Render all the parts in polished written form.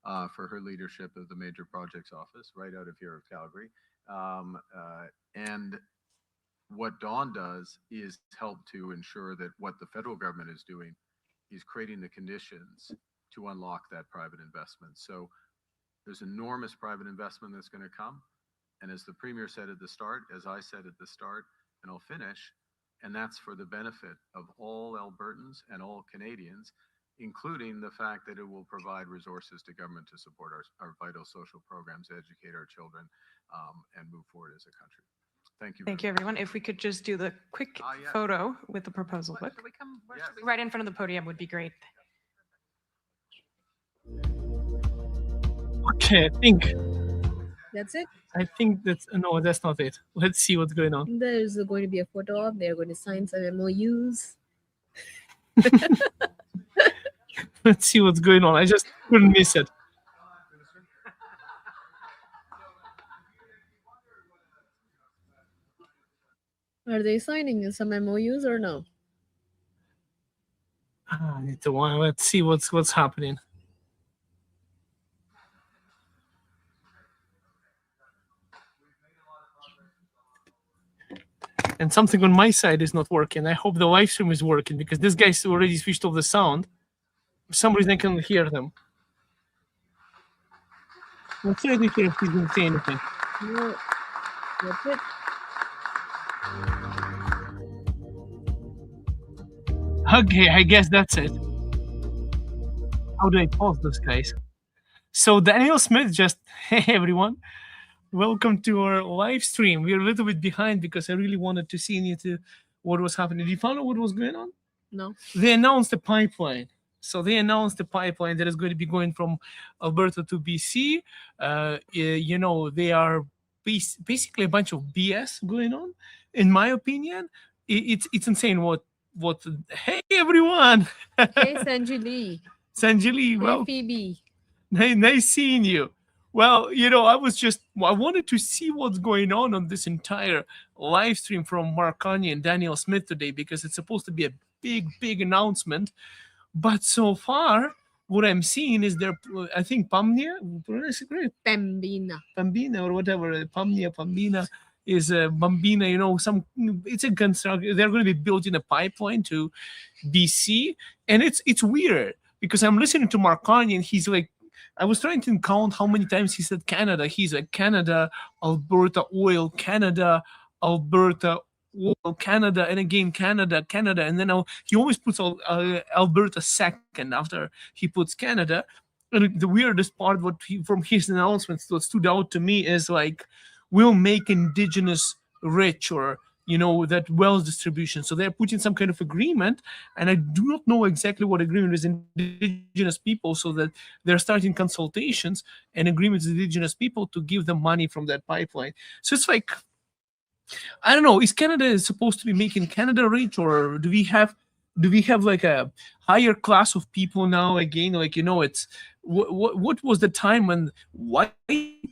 for her leadership of the Major Projects Office, right out of here of Calgary. And what Dawn does is help to ensure that what the federal government is doing is creating the conditions to unlock that private investment. So there's enormous private investment that's going to come. And as the Premier said at the start, as I said at the start, and I'll finish, and that's for the benefit of all Albertans and all Canadians, including the fact that it will provide resources to government to support our vital social programs, educate our children, and move forward as a country. Thank you. Thank you, everyone. If we could just do the quick photo with the proposal book. Right in front of the podium would be great. Okay, I think That's it. I think that's no, that's not it. Let's see what's going on. There's going to be a photo op. They're going to sign some MOUs. Let's see what's going on. I just couldn't miss it. Are they signing some MOUs or no? I need to let's see what's happening. And something on my side is not working. I hope the live stream is working because this guy's already switched off the sound. For some reason I can't hear them. Let's try to hear if he's going to say anything. No. That's it. Okay, I guess that's it. How do I pause this, guys? So Daniel Smith just, hey everyone, welcome to our live stream. We're a little bit behind because I really wanted to see into what was happening. Did you find out what was going on? No. They announced the pipeline. So they announced the pipeline that is going to be going from Alberta to BC. You know, they are basically a bunch of BS going on. In my opinion, it's insane what hey everyone. Hey Sanjali. Sanjali, well, hey Phoebe. Nice seeing you. Well, you know, I wanted to see what's going on this entire live stream from Mark Carney and Daniel Smith today because it's supposed to be a big announcement. But so far, what I'm seeing is I think Pambina or whatever, Pambina is Bambina, you know, it's a construction. They're going to be building a pipeline to BC. And it's weird because I'm listening to Mark Carney and he's like, I was trying to count how many times he said Canada. He's like Canada, Alberta oil, Canada, Alberta oil, Canada, and again Canada, and then he always puts Alberta second after he puts Canada. And the weirdest part, from his announcements, what stood out to me is like, we'll make Indigenous rich, or you know, that wealth distribution. So they're putting some kind of agreement, and I do not know exactly what agreement is Indigenous people, so that they're starting consultations and agreements with Indigenous people to give them money from that pipeline. So it's like, I don't know, is Canada supposed to be making Canada rich, or do we have like a higher class of people now again? Like, you know, it's what was the time when white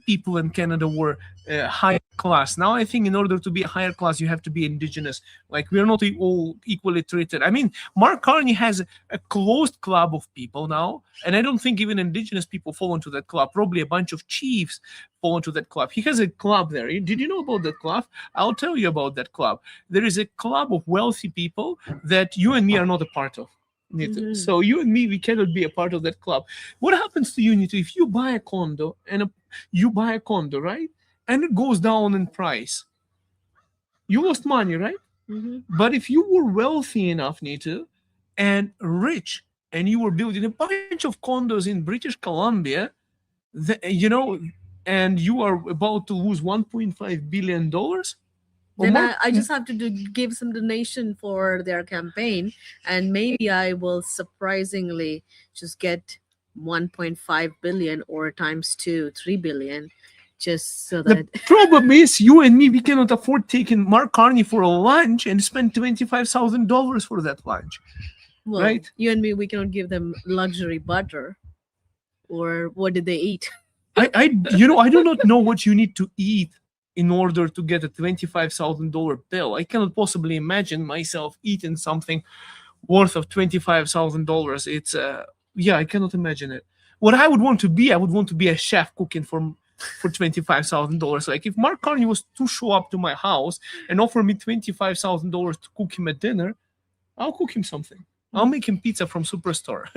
people in Canada were higher class? Now I think in order to be a higher class, you have to be Indigenous. Like, we're not all equally treated. I mean, Mark Carney has a closed club of people now, and I don't think even Indigenous people fall into that club. Probably a bunch of chiefs fall into that club. He has a club there. Did you know about that club? I'll tell you about that club. There is a club of wealthy people that you and me are not a part of. Mm-hmm. So you and me, we cannot be a part of that club. What happens to you, Nito, if you buy a condo right? And it goes down in price. You lost money, right? Mm-hmm. But if you were wealthy enough, Nito, and rich, and you were building a bunch of condos in British Columbia, you know, and you are about to lose $1.5 billion, then I just have to give some donation for their campaign, and maybe I will surprisingly just get 1.5 billion or times 2, 3 billion, just so that. The problem is, you and me, we cannot afford taking Mark Carney for a lunch and spend $25,000 for that lunch. Well, right? You and me, we cannot give them luxury butter. Or what did they eat? I do not know what you need to eat in order to get a $25,000 bill. I cannot possibly imagine myself eating something worth of $25,000. It's I cannot imagine it. what I would want to be, I would want to be a chef cooking for $25,000. Like if Mark Carney was to show up to my house and offer me $25,000 to cook him a dinner, I'll cook him something. I'll make him pizza from Superstore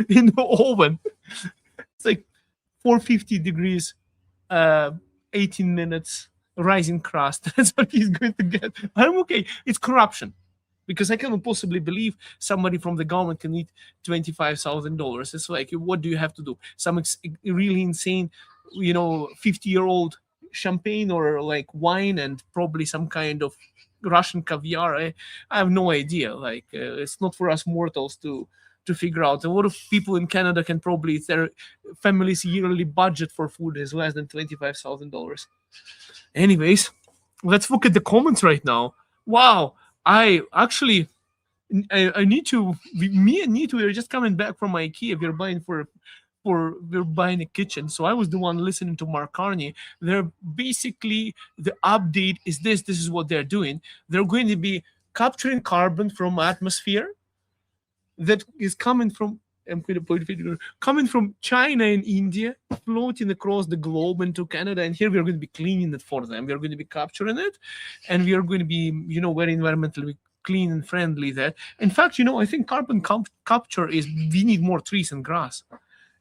in the oven. It's like 450 degrees, 18 minutes, rising crust. That's what he's going to get. I'm okay. It's corruption. Because I cannot possibly believe somebody from the government can eat $25,000. It's like, what do you have to do? Some really insane, 50-year-old champagne or like wine and probably some kind of Russian caviar. I have no idea. Like, it's not for us mortals to figure out. A lot of people in Canada can probably, their family's yearly budget for food is less than $25,000. Anyways, let's look at the comments right now. Wow. I need to. Me and Nitu are just coming back from IKEA. We're buying a kitchen. So I was the one listening to Mark Carney. They're basically, the update is this. This is what they're doing. They're going to be capturing carbon from atmosphere that is coming from. I'm going to point finger, coming from China and India, floating across the globe into Canada, and here we are going to be cleaning it for them. We are going to be capturing it, and we are going to be, very environmentally clean and friendly there. In fact, I think carbon capture is, we need more trees and grass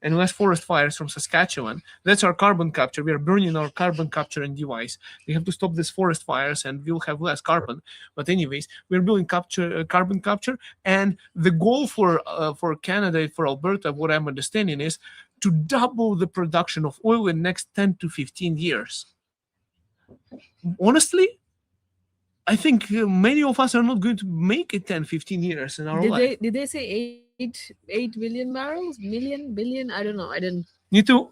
and less forest fires from Saskatchewan. That's our carbon capture. We are burning our carbon capturing device. We have to stop these forest fires and we'll have less carbon. But anyways, we're building carbon capture. And the goal for Canada, for Alberta, what I'm understanding is to double the production of oil in the next 10 to 15 years. Honestly, I think many of us are not going to make it 10, 15 years in our life. Did they say 8 million barrels? Billion? I don't know. I didn't.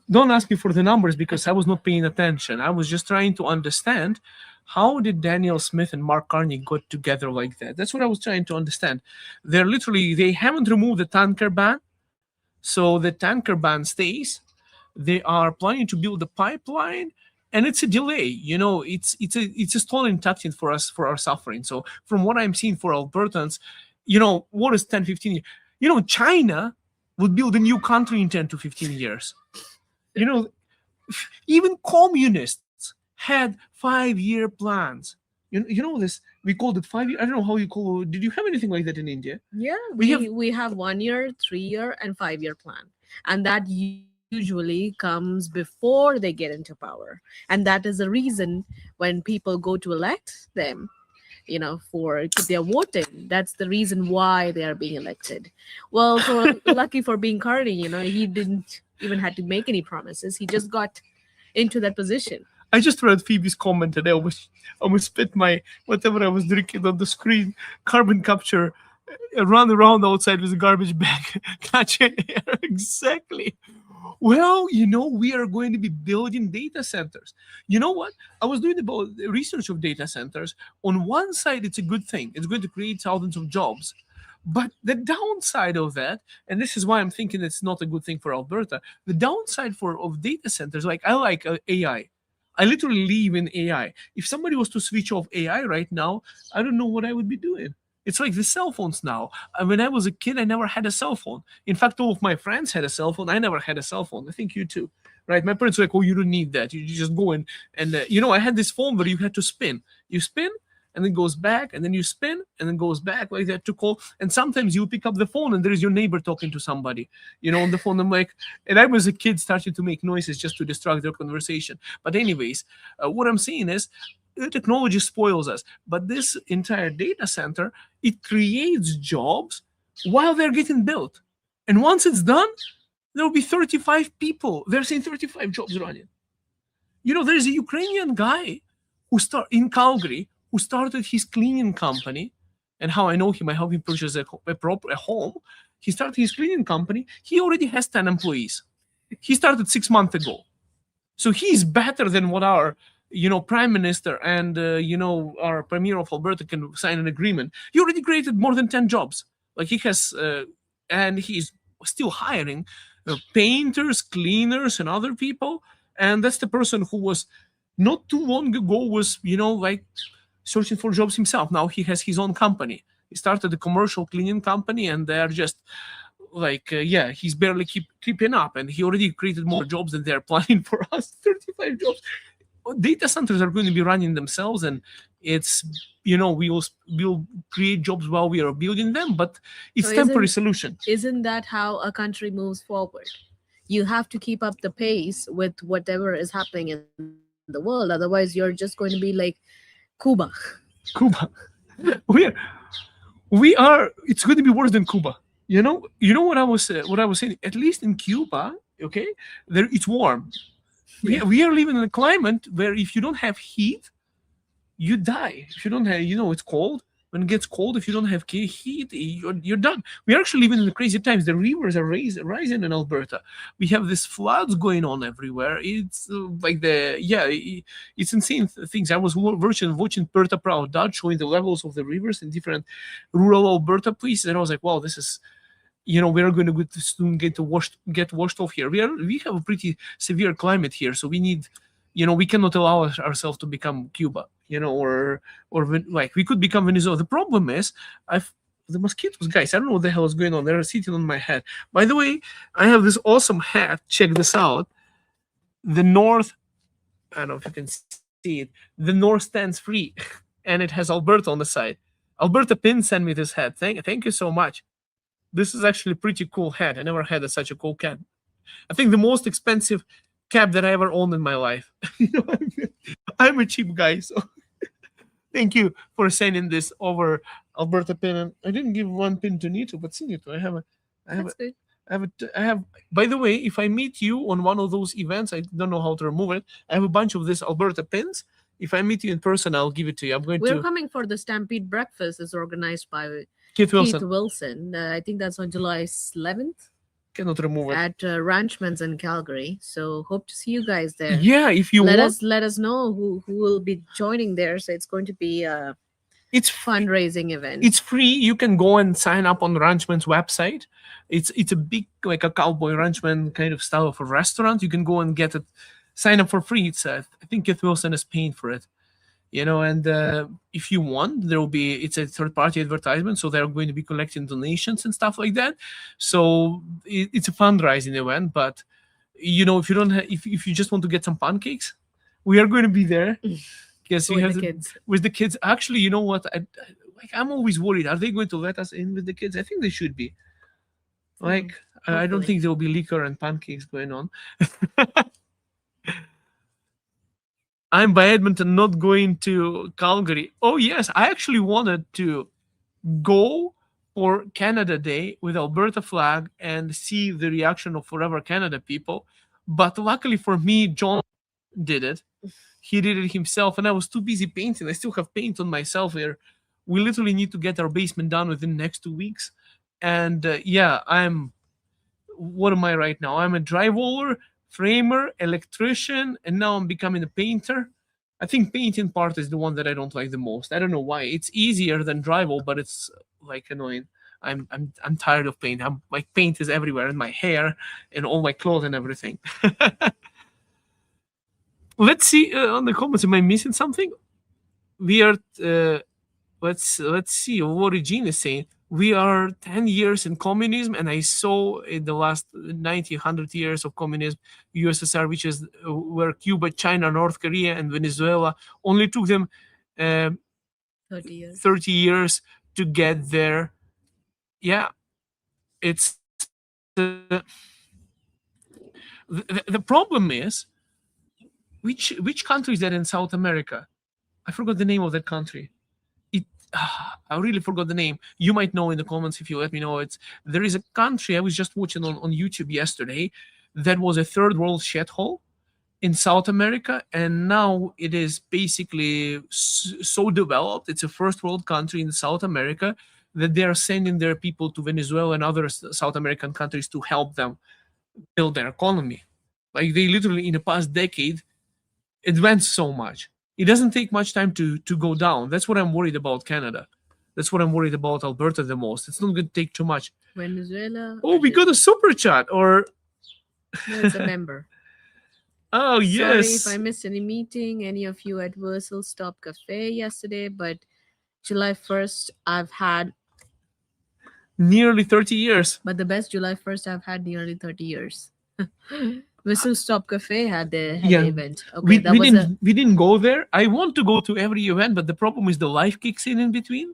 Don't ask me for the numbers because I was not paying attention. I was just trying to understand how did Daniel Smith and Mark Carney got together like that. That's what I was trying to understand. They haven't removed the tanker ban. So the tanker ban stays. They are planning to build a pipeline. And it's a delay, it's a stalling tactic for us, for our suffering. So from what I'm seeing for Albertans, what is 10, 15 years? China would build a new country in 10 to 15 years. Even communists had 5-year plans. This, we called it 5 year. I don't know how you call it. Did you have anything like that in India? Yeah, we have 1 year, 3 year, and 5 year plan. And that usually comes before they get into power, and that is the reason when people go to elect them, for their voting, that's the reason why they are being elected. Well, so lucky for being Carney, he didn't even had to make any promises. He just got into that position. I just read Phoebe's comment and I almost spit my whatever I was drinking on the screen. Carbon capture, run around outside with a garbage bag, catching air. Exactly. Well, we are going to be building data centers. You know what? I was doing about research of data centers. On one side, it's a good thing. It's going to create thousands of jobs. But the downside of that, and this is why I'm thinking it's not a good thing for Alberta, the downside of data centers, like I like AI. I literally live in AI. If somebody was to switch off AI right now, I don't know what I would be doing. It's like the cell phones now. When I was a kid, I never had a cell phone. In fact, all of my friends had a cell phone. I never had a cell phone. I think you too, right? My parents were like, oh, you don't need that. You just go in. And, I had this phone where you had to spin. You spin, and then goes back, and then you spin, and then goes back like that to call. And sometimes you pick up the phone, and there is your neighbor talking to somebody, on the phone. I'm like, and I was a kid starting to make noises just to distract their conversation. But anyways, what I'm saying is, technology spoils us, but this entire data center, it creates jobs while they're getting built. And once it's done, there will be 35 people. They're saying 35 jobs running. There's a Ukrainian guy in Calgary who started his cleaning company. And how I know him, I helped him purchase a home. He started his cleaning company. He already has 10 employees. He started 6 months ago. So he's better than what our Prime Minister and, our Premier of Alberta can sign an agreement. He already created more than 10 jobs. Like he has, and he's still hiring painters, cleaners, and other people. And that's the person who was not too long ago was, searching for jobs himself. Now he has his own company. He started a commercial cleaning company, and they're just he's barely keeping up, and he already created more jobs than they're planning for us. 35 jobs. Data centers are going to be running themselves, and it's we'll create jobs while we are building them, but it's So temporary solution. Isn't that how a country moves forward? You have to keep up the pace with whatever is happening in the world. Otherwise, you're just going to be like Cuba. Cuba. we are it's going to be worse than Cuba. What I was saying. At least in Cuba, okay, there it's warm. Yeah. We are living in a climate where if you don't have heat, you die. If you don't have, it's cold. When it gets cold, if you don't have heat, you're done. We're actually living in the crazy times. The rivers are rising in Alberta. We have these floods going on everywhere. It's it's insane things. I was watching Berta Proud Dutch showing the levels of the rivers in different rural Alberta places, and I was like, wow, this is we're going to soon get washed off here. We have a pretty severe climate here, so we need, we cannot allow ourselves to become Cuba, or we could become Venezuela. The problem is, the mosquitoes, guys. I don't know what the hell is going on. They're sitting on my head. By the way, I have this awesome hat. Check this out. The North. I don't know if you can see it. The North stands free, and it has Alberta on the side. Alberta Pin sent me this hat. Thank you so much. This is actually a pretty cool hat. I never had such a cool cap. I think the most expensive cap that I ever owned in my life. I'm a cheap guy, so thank you for sending this over, Alberta Pin. And I didn't give one pin to Nito, but see Nito, That's good. I have. By the way, if I meet you on one of those events, I don't know how to remove it. I have a bunch of these Alberta pins. If I meet you in person, I'll give it to you. We're coming for the Stampede Breakfast. It's organized by Keith Wilson. Keith Wilson. I think that's on July 11th Cannot remove it. at Ranchman's in Calgary. So hope to see you guys there. Yeah, if you let want, let us know who will be joining there. So it's going to be a it's fundraising event. It's free. You can go and sign up on Ranchman's website. It's a big, like a cowboy ranchman kind of style of a restaurant. You can go and get it, sign up for free. It's I think Keith Wilson is paying for it. And if you want, it's a third-party advertisement, so they're going to be collecting donations and stuff like that. So it's a fundraising event. But if you don't, if you just want to get some pancakes, we are going to be there. Because with the kids. Actually, you know what? I'm always worried. Are they going to let us in with the kids? I think they should be. I don't think there will be liquor and pancakes going on. I'm by Edmonton, not going to Calgary. Oh, yes. I actually wanted to go for Canada Day with Alberta flag and see the reaction of Forever Canada people. But luckily for me, John did it. He did it himself, and I was too busy painting. I still have paint on myself here. We literally need to get our basement done within the next 2 weeks. And what am I right now? I'm a drywall, framer, electrician, and now I'm becoming a painter. I think painting part is the one that I don't like the most. I don't know why. It's easier than drywall, but it's annoying. I'm tired of paint. My paint is everywhere in my hair and all my clothes and everything. Let's see on the comments. Am I missing something? We are. Let's see what Regine is saying. We are 10 years in communism, and I saw in the last 90, 100 years of communism, USSR, which is where Cuba, China, North Korea, and Venezuela only took them 30 years to get there. Yeah, it's the problem is, which country is that in South America? I forgot the name of that country. I really forgot the name. You might know in the comments if you let me know. There is a country I was just watching on YouTube yesterday that was a third world shithole in South America, and now it is basically so developed. It's a first world country in South America that they are sending their people to Venezuela and other South American countries to help them build their economy. Like, they literally in the past decade advanced so much. It doesn't take much time to go down. That's what I'm worried about Canada. That's what I'm worried about Alberta the most. It's not going to take too much. Venezuela. Oh, we got a super chat. Or no, it's a member. Oh, yes. Sorry if I missed any meeting, any of you at Versal Stop Cafe yesterday, but July 1st, I've had nearly 30 years. But the best July 1st I've had nearly 30 years. Whistle Stop Cafe had the event. Okay, that was we didn't go there. I want to go to every event, but the problem is the life kicks in between.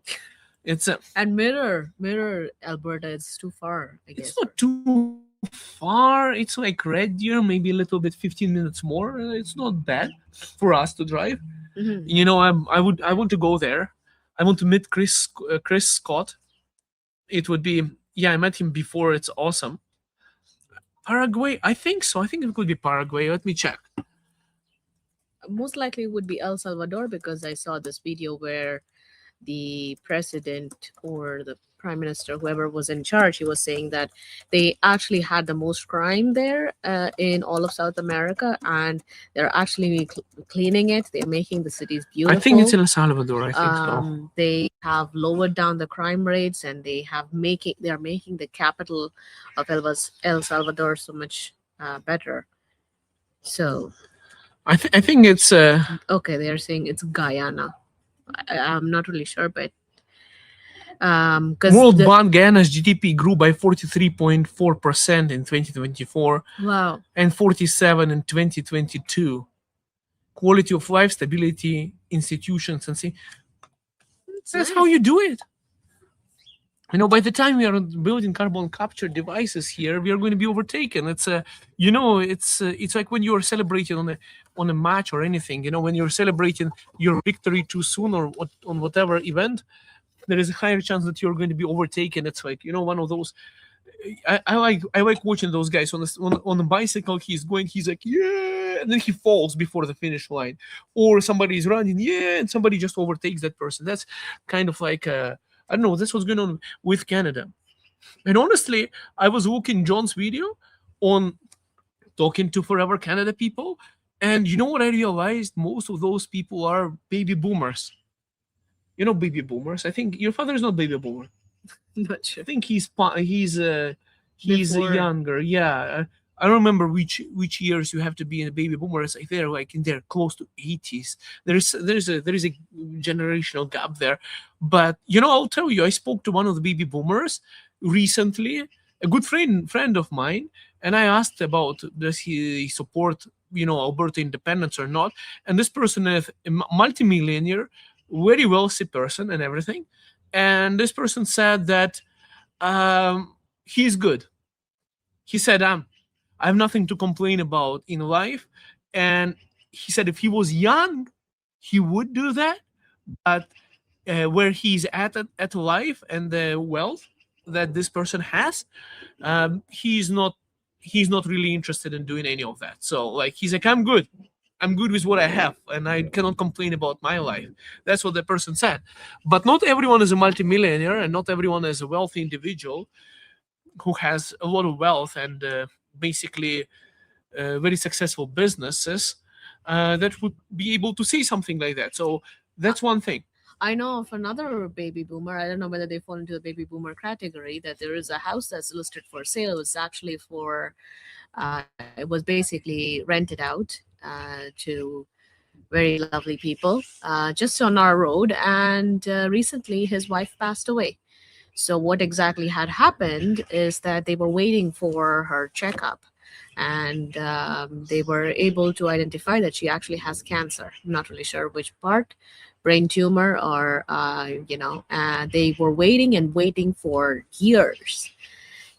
It's and Mirror, Alberta. It's too far. I guess it's not too far. It's like Red Deer, maybe a little bit, 15 minutes more. It's not bad for us to drive. Mhm. You know, I want to go there. I want to meet Chris Scott. It would be, yeah, I met him before. It's awesome. Paraguay, I think so. I think it could be Paraguay. Let me check. Most likely it would be El Salvador, because I saw this video where the president or the prime minister, whoever was in charge, he was saying that they actually had the most crime there in all of South America, and they're actually cleaning it. They're making the cities beautiful. I think it's in El Salvador. I think so. They have lowered down the crime rates, and they're making the capital of El Salvador so much better. So I think it's okay, they're saying it's Guyana. I'm not really sure, but World Bank Guyana's GDP grew by 43.4% in 2024. Wow. And 47 in 2022. Quality of life, stability, institutions, and see, that's how you do it. You know, by the time we are building carbon capture devices here, we are going to be overtaken. It's it's like when you are celebrating on a match or anything. You know, when you're celebrating your victory too soon or on whatever event, there is a higher chance that you're going to be overtaken. It's like, you know, one of those. I like watching those guys on a bicycle. He's like, yeah, and then he falls before the finish line, or somebody is running, yeah, and somebody just overtakes that person. That's kind of like I don't know. That's what's going on with Canada. And honestly, I was watching John's video on talking to Forever Canada people, and you know what I realized? Most of those people are baby boomers. You know, baby boomers. I think your father is not baby boomer. Not sure. I think he's Before. Younger. Yeah, I don't remember which years you have to be in a baby boomer. It's like they're like in their close to 80s. There is a generational gap there. But you know, I'll tell you, I spoke to one of the baby boomers recently, a good friend of mine, and I asked about does he support, you know, Alberta independence or not. And this person is a multimillionaire, very wealthy person and everything. And this person said that he's good. He said, I have nothing to complain about in life. And he said if he was young, he would do that. But where he's at life and the wealth that this person has, he's not really interested in doing any of that. So like he's like, I'm good with what I have, and I cannot complain about my life. That's what the person said. But not everyone is a multimillionaire, and not everyone is a wealthy individual who has a lot of wealth and basically very successful businesses that would be able to say something like that. So that's one thing. I know of another baby boomer. I don't know whether they fall into the baby boomer category, that there is a house that's listed for sale. It was actually it was basically rented out to very lovely people just on our road. And recently his wife passed away. So what exactly had happened is that they were waiting for her checkup, and they were able to identify that she actually has cancer. I'm not really sure which part, brain tumor or, they were waiting for years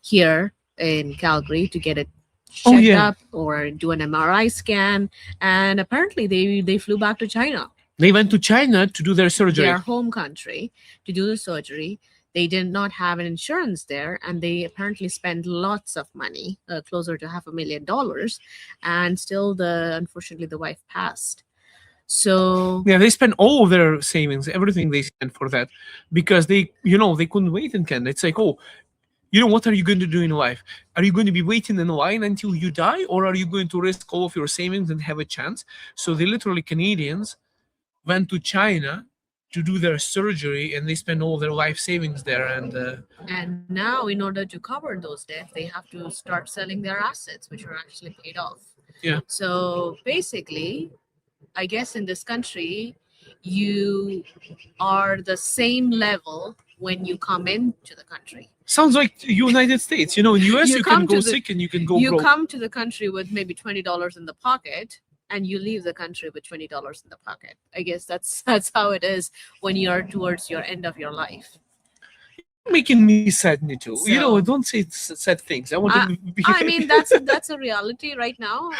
here in Calgary to get it checked up or do an MRI scan. And apparently they flew back to China. They went to China to do their surgery. Their home country, to do the surgery. They did not have an insurance there, and they apparently spent lots of money, closer to $500,000, and still unfortunately the wife passed. So yeah, they spent all of their savings, everything they spent for that, because they couldn't wait in Canada. It's like, oh, what are you going to do in life? Are you going to be waiting in line until you die, or are you going to risk all of your savings and have a chance? So they literally, Canadians, went to China to do their surgery, and they spend all their life savings there. And now, in order to cover those debts, they have to start selling their assets, which are actually paid off. Yeah. So basically, I guess in this country, you are the same level when you come into the country. Sounds like United States. In US, You you come can go to the- sick and you can go You broke. come to the country with maybe $20 in the pocket, and you leave the country with $20 in the pocket. I guess that's how it is when you are towards your end of your life. Making me sad, Nitu. So- Don't say sad things. I want to be. I mean, that's a reality right now.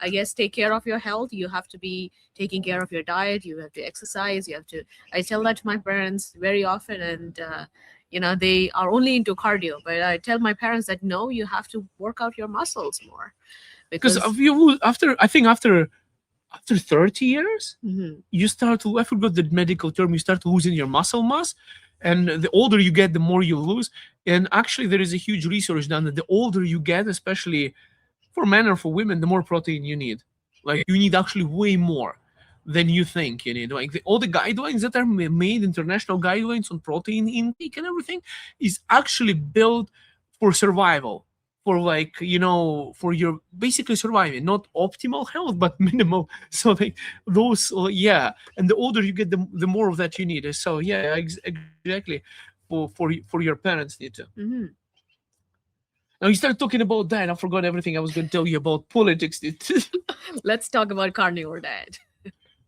I guess take care of your health. You have to be taking care of your diet. You have to exercise. You have to. I tell that to my parents very often, and they are only into cardio. But I tell my parents that no, you have to work out your muscles more, Because after 30 years, Mhm. you start to, I forgot the medical term, you start losing your muscle mass. And the older you get, the more you lose. And actually, there is a huge research done that the older you get, especially for men or for women, the more protein you need. Like, you need actually way more than you think you need. Like, all the guidelines that are made, international guidelines on protein intake and everything, is actually built for survival. For for your basically surviving, not optimal health, but minimal. So those, and the older you get, the more of that you need. So yeah, exactly. For your parents need to. Mhm. Now you start talking about that. I forgot everything I was going to tell you about politics. Let's talk about carnivore diet.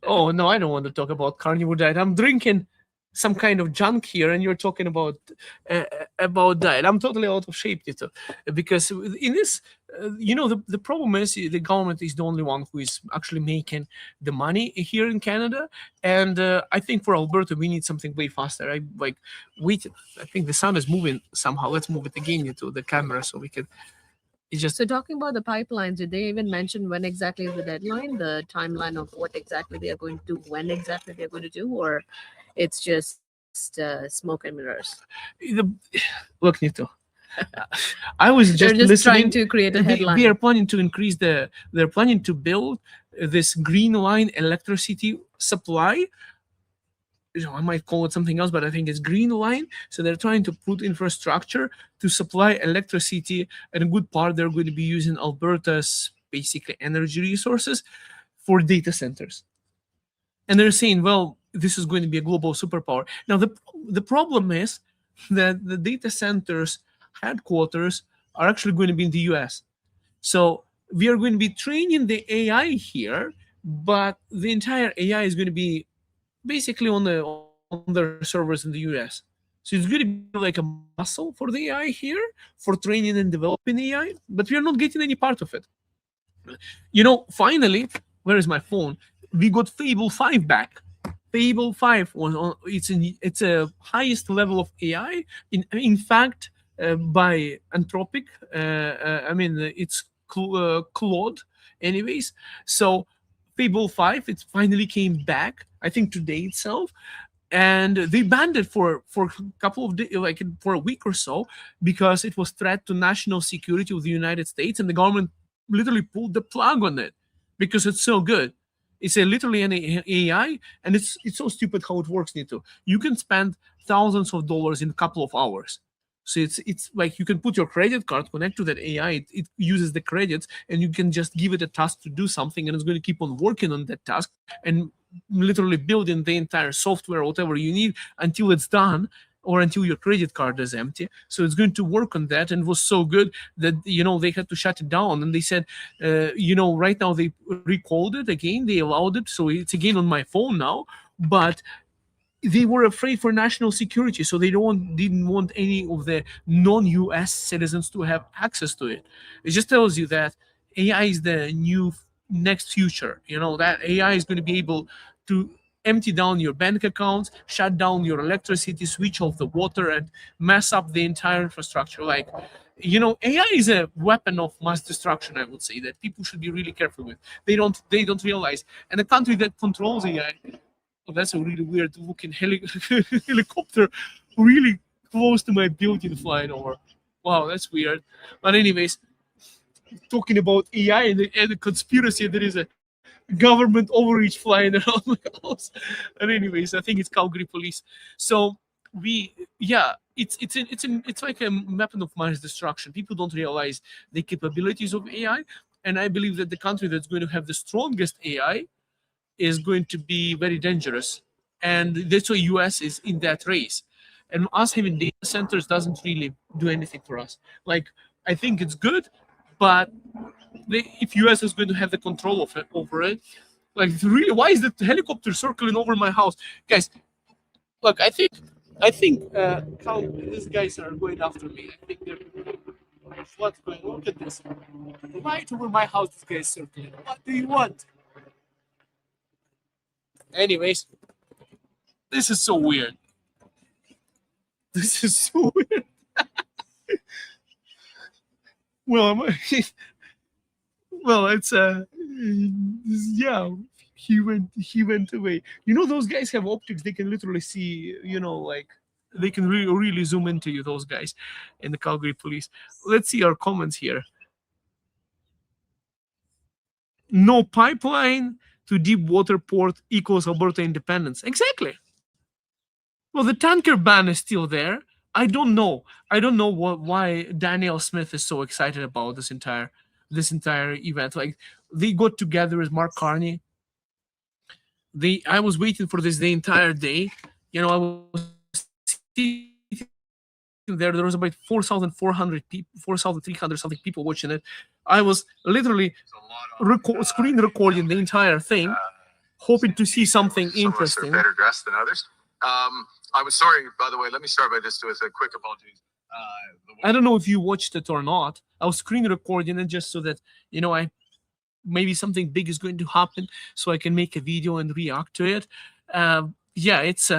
Oh no, I don't want to talk about carnivore diet. I'm drinking some kind of junk here, and you're talking about diet. I'm totally out of shape, Tito, because in this, the problem is the government is the only one who is actually making the money here in Canada, and I think for Alberta we need something way faster. Wait. I think the sound is moving somehow. Let's move it again to the camera so we can. It's just So talking about the pipelines, did they even mention when exactly is the deadline, the timeline of what exactly they are going to do, when exactly they're going to do, or it's just smoke and mirrors? Look, Nito. I was just They're just listening. trying to create a headline. They are planning to increase they're planning to build this green line electricity supply. I might call it something else, but I think it's green line. So they're trying to put infrastructure to supply electricity, and a good part they're going to be using Alberta's basically energy resources for data centers. And they're saying, well, this is going to be a global superpower. Now the problem is that the data centers headquarters are actually going to be in the US. So we are going to be training the AI here, but the entire AI is going to be basically on their servers in the US. So it's going to be like a muscle for the AI here for training and developing AI, but we are not getting any part of it. Finally, where is my phone? We got Fable 5 back. Fable 5 was on. It's a highest level of AI. In fact, by Anthropic. It's Claude, anyways. So Fable 5, it finally came back. I think today itself. And they banned it for a couple of days, like for a week or so, because it was threat to national security of the United States, and the government literally pulled the plug on it because it's so good. It's literally an AI, and it's so stupid how it works, Nito. You can spend thousands of dollars in a couple of hours. So it's like you can put your credit card, connect to that AI, it uses the credits, and you can just give it a task to do something, and it's going to keep on working on that task and literally building the entire software, whatever you need, until it's done or until your credit card is empty. So it's going to work on that, and it was so good that they had to shut it down. And they said, right now they recalled it again, they allowed it, so it's again on my phone now, but they were afraid for national security, so they didn't want any of the non-US citizens to have access to it. It just tells you that AI is the new next future. That AI is going to be able to empty down your bank accounts, shut down your electricity, switch off the water, and mess up the entire infrastructure. AI is a weapon of mass destruction, I would say, that people should be really careful with. They don't realize. And a country that controls AI, that's a really weird looking helicopter really close to my building flying over. Wow, that's weird. But anyways, talking about AI and the conspiracy, there is a government overreach flying around my house. And anyways, I think it's Calgary police. So it's like a weapon of mass destruction. People don't realize the capabilities of AI, and I believe that the country that's going to have the strongest AI is going to be very dangerous, and that's why US is in that race. And us having data centers doesn't really do anything for us. Like, I think it's good, but if US is going to have the control of it over it, like really, why is the helicopter circling over my house, guys? Look, I think these guys are going after me. I think they're what's going on. Look at this. Right over my house, this guy is circling. What do you want? Anyways, this is so weird. This is so weird. Well, well, it's yeah. He went away. You know, those guys have optics. They can literally see. You know, like they can really zoom into you. Those guys in the Calgary police. Let's see our comments here. No pipeline to deep water port equals Alberta independence. Exactly. Well, the tanker ban is still there. I don't know. Why Daniel Smith is so excited about this entire event. Like, they got together with Mark Carney. I was waiting for this the entire day. You know, I was there. There was about 4,400 people, 4,300 something people watching it. I was literally screen recording the entire thing, hoping to see something interesting. Some of us are better dressed than others. I was sorry, by the way. Let me start by just with a quick apology. I don't know if you watched it or not. I was screen recording it just so that, you know, maybe something big is going to happen, so I can make a video and react to it. Yeah, it's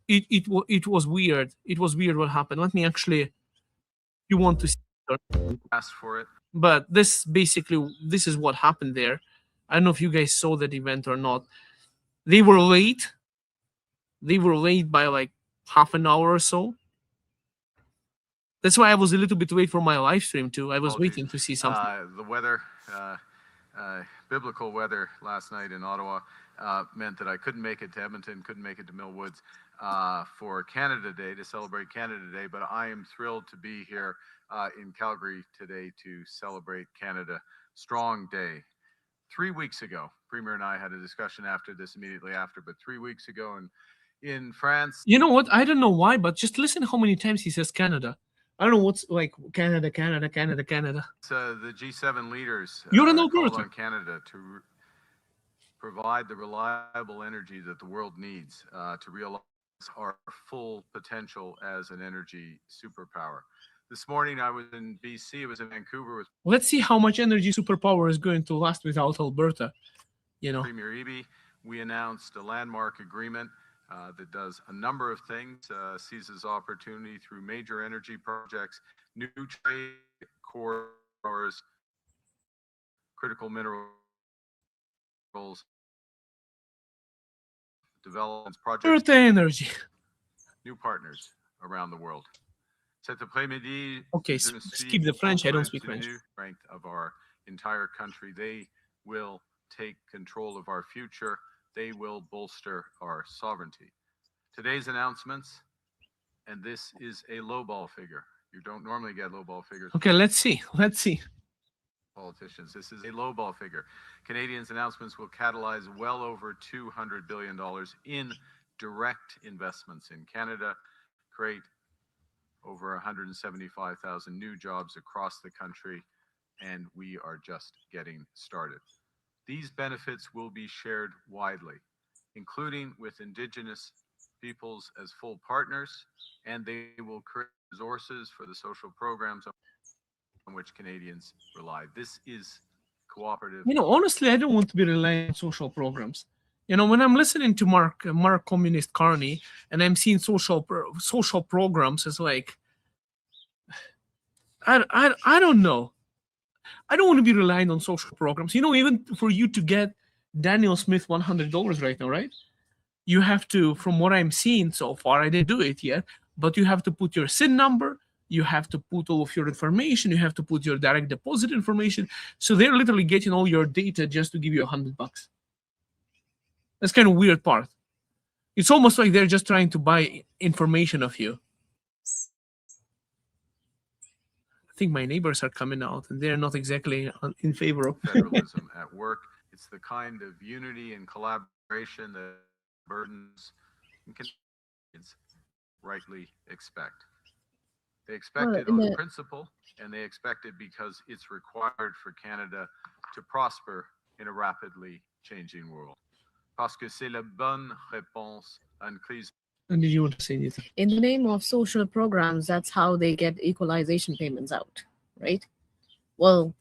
it was weird. It was weird what happened. Let me actually. You want to see it. Ask for it. But this is what happened there. I don't know if you guys saw that event or not. They were late. They were late by like half an hour or so. That's why I was a little bit late for my live stream too. I was waiting to see something. The weather, biblical weather last night in Ottawa meant that I couldn't make it to Edmonton, couldn't make it to Mill Woods for Canada Day, to celebrate Canada Day. But I am thrilled to be here in Calgary today to celebrate Canada Strong Day. 3 weeks ago, Premier and I had a discussion after this, immediately after, but 3 weeks ago in France. You know what? I don't know why, but just listen how many times he says Canada. I don't know what's like Canada. The G7 leaders You're in called Alberta. on Canada to provide the reliable energy that the world needs to realize our full potential as an energy superpower. This morning I was in BC, I was in Vancouver with Let's see how much energy superpower is going to last without Alberta. You know, Premier Eby. We announced a landmark agreement that does a number of things, seizes opportunity through major energy projects, new trade corridors, critical minerals, developments, projects, Alberta energy. new partners around the world. Cet après-midi, Okay, skip the French. I don't speak French. Strength of our entire country. They will take control of our future. They will bolster our sovereignty. Today's announcements, and this is a lowball figure. You don't normally get lowball figures. Okay, let's see. Politicians. This is a lowball figure. Canadians' announcements will catalyze well over $200 billion in direct investments in Canada, create over 175,000 new jobs across the country, and we are just getting started. These benefits will be shared widely, including with Indigenous peoples as full partners, and they will create resources for the social programs on which Canadians rely. This is cooperative. You know, honestly, I don't want to be relying on social programs. You know, when I'm listening to Mark Communist Carney, and I'm seeing social programs, it's like, I don't know. I don't want to be relying on social programs. You know, even for you to get Daniel Smith $100 right now, right? You have to, from what I'm seeing so far, I didn't do it yet, but you have to put your SIN number, you have to put all of your information, you have to put your direct deposit information. So they're literally getting all your data just to give you $100. That's kind of weird part. It's almost like they're just trying to buy information of you. I think my neighbors are coming out, and they're not exactly in favor of federalism at work. It's the kind of unity and collaboration that burdens and Canadians rightly expect. They expect Well, it on principle, and they expect it because it's required for Canada to prosper in a rapidly changing world. Parce que c'est la bonne réponse à une crise. And did you want to say anything? In the name of social programs, that's how they get equalization payments out, right? Well,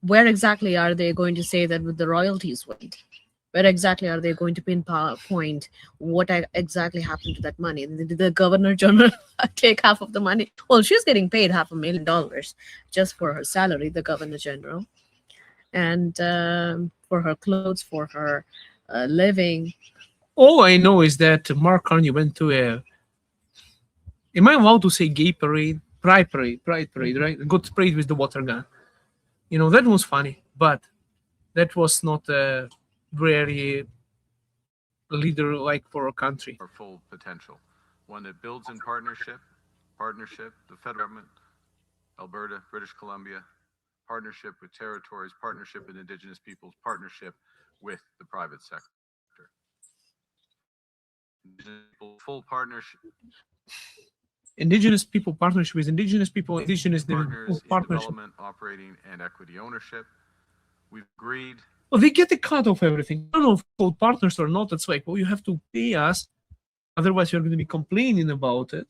where exactly are they going to say that with the royalties went? Where exactly are they going to pinpoint what exactly happened to that money? Did the governor general take half of the money? Well, she's getting paid $500,000 just for her salary, the governor general, and for her clothes, for her living. All I know is that Mark Carney went to a. Am I allowed to say gay parade? Pride parade, right? Got sprayed with the water gun. You know, that was funny, but that was not a very leader-like for a country. Our full potential, one that builds in partnership, the federal government, Alberta, British Columbia, partnership with territories, partnership with Indigenous peoples, partnership with the private sector. Full partnership. Indigenous people partnership with Indigenous people, Indigenous partners in partnership. Development, operating, and equity ownership. We've agreed. Well, they get a cut of everything. I don't know if called partners or not. It's like, well, you have to pay us, otherwise you're going to be complaining about it.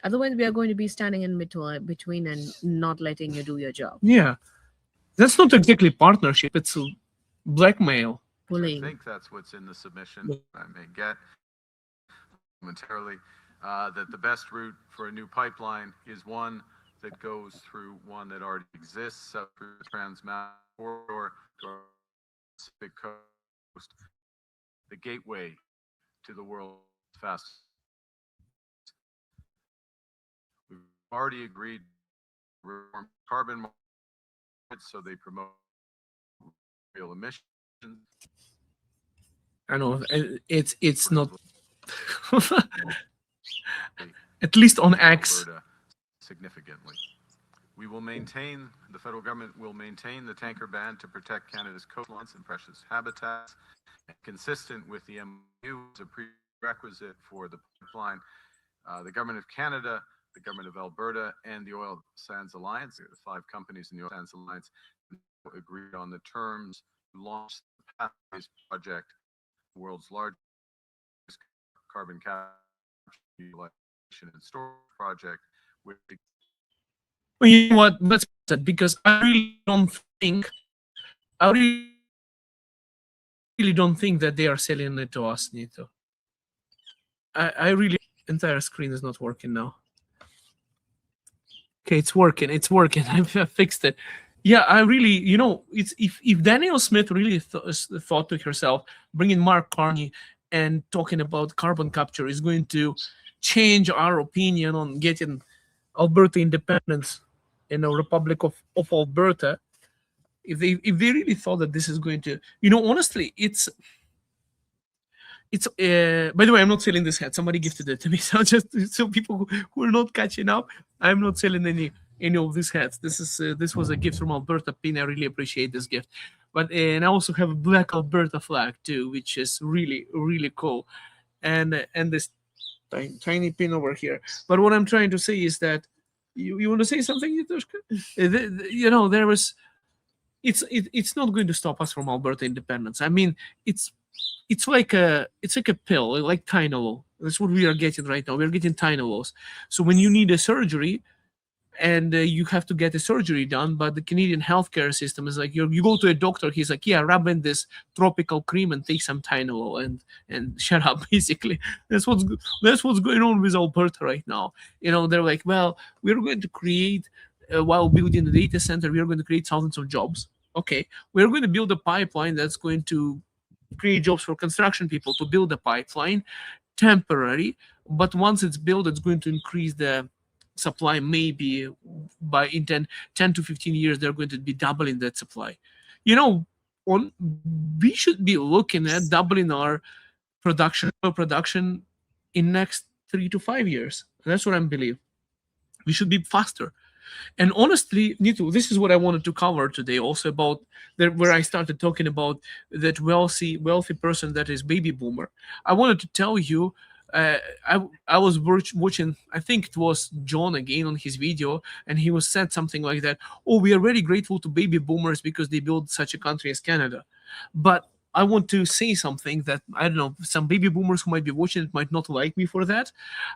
Otherwise, we are going to be standing in between and not letting you do your job. Yeah, that's not exactly partnership. It's blackmail. Bullying. I think that's what's in the submission. I may get momentarily. That the best route for a new pipeline is one that goes through one that already exists, through the Trans Mountain corridor to our Pacific coast, the gateway to the world's fastest. We've already agreed to reform carbon markets so they promote real emissions. I know it's not. At least on X. Significantly. We will maintain, the federal government will maintain the tanker ban to protect Canada's coastlines and precious habitats. Consistent with the MOU as a prerequisite for the pipeline, the Government of Canada, the Government of Alberta, and the Oil Sands Alliance, the 5 companies in the Oil Sands Alliance, agreed on the terms to launch the Pathways Project, the world's largest carbon capture and storage project. Well, you know what? That's because I really don't think that they are selling it to us, Nito. I really, entire screen is not working now. Okay, it's working. I fixed it. Yeah, I really, you know, it's if Danielle Smith really thought to herself, bringing Mark Carney and talking about carbon capture is going to change our opinion on getting Alberta independence in a Republic of Alberta. If they really thought that this is going to, you know, honestly, it's by the way, I'm not selling this hat. Somebody gifted it to me. So just so people who are not catching up, I'm not selling any of these hats. This was a gift from Alberta Pin. I really appreciate this gift. But and I also have a black Alberta flag too, which is really, really cool. And this tiny pin over here. But what I'm trying to say is that you want to say something, Yutushka? You know, there was it's not going to stop us from Alberta independence. I mean, it's like a pill, like Tylenol. That's what we are getting right now. We're getting Tylenols. So when you need a surgery, and you have to get a surgery done, but the Canadian healthcare system is like, you go to a doctor, he's like, yeah, rub in this tropical cream and take some Tylenol and shut up. Basically, that's what's going on with Alberta right now. You know, they're like, well, we're going to create while building the data center, we're going to create thousands of jobs. Okay, we're going to build a pipeline that's going to create jobs for construction people to build a pipeline, temporary, but once it's built, it's going to increase the supply. Maybe by in 10 to 15 years, they're going to be doubling that supply. You know, we should be looking at doubling our production in next 3 to 5 years. That's what I believe. We should be faster. And honestly, Nitu, this is what I wanted to cover today also about where I started talking about that wealthy person that is baby boomer. I wanted to tell you I was watching, I think it was John again on his video, and he was said something like that. Oh, we are very grateful to baby boomers because they built such a country as Canada. But I want to say something that I don't know. Some baby boomers who might be watching it might not like me for that,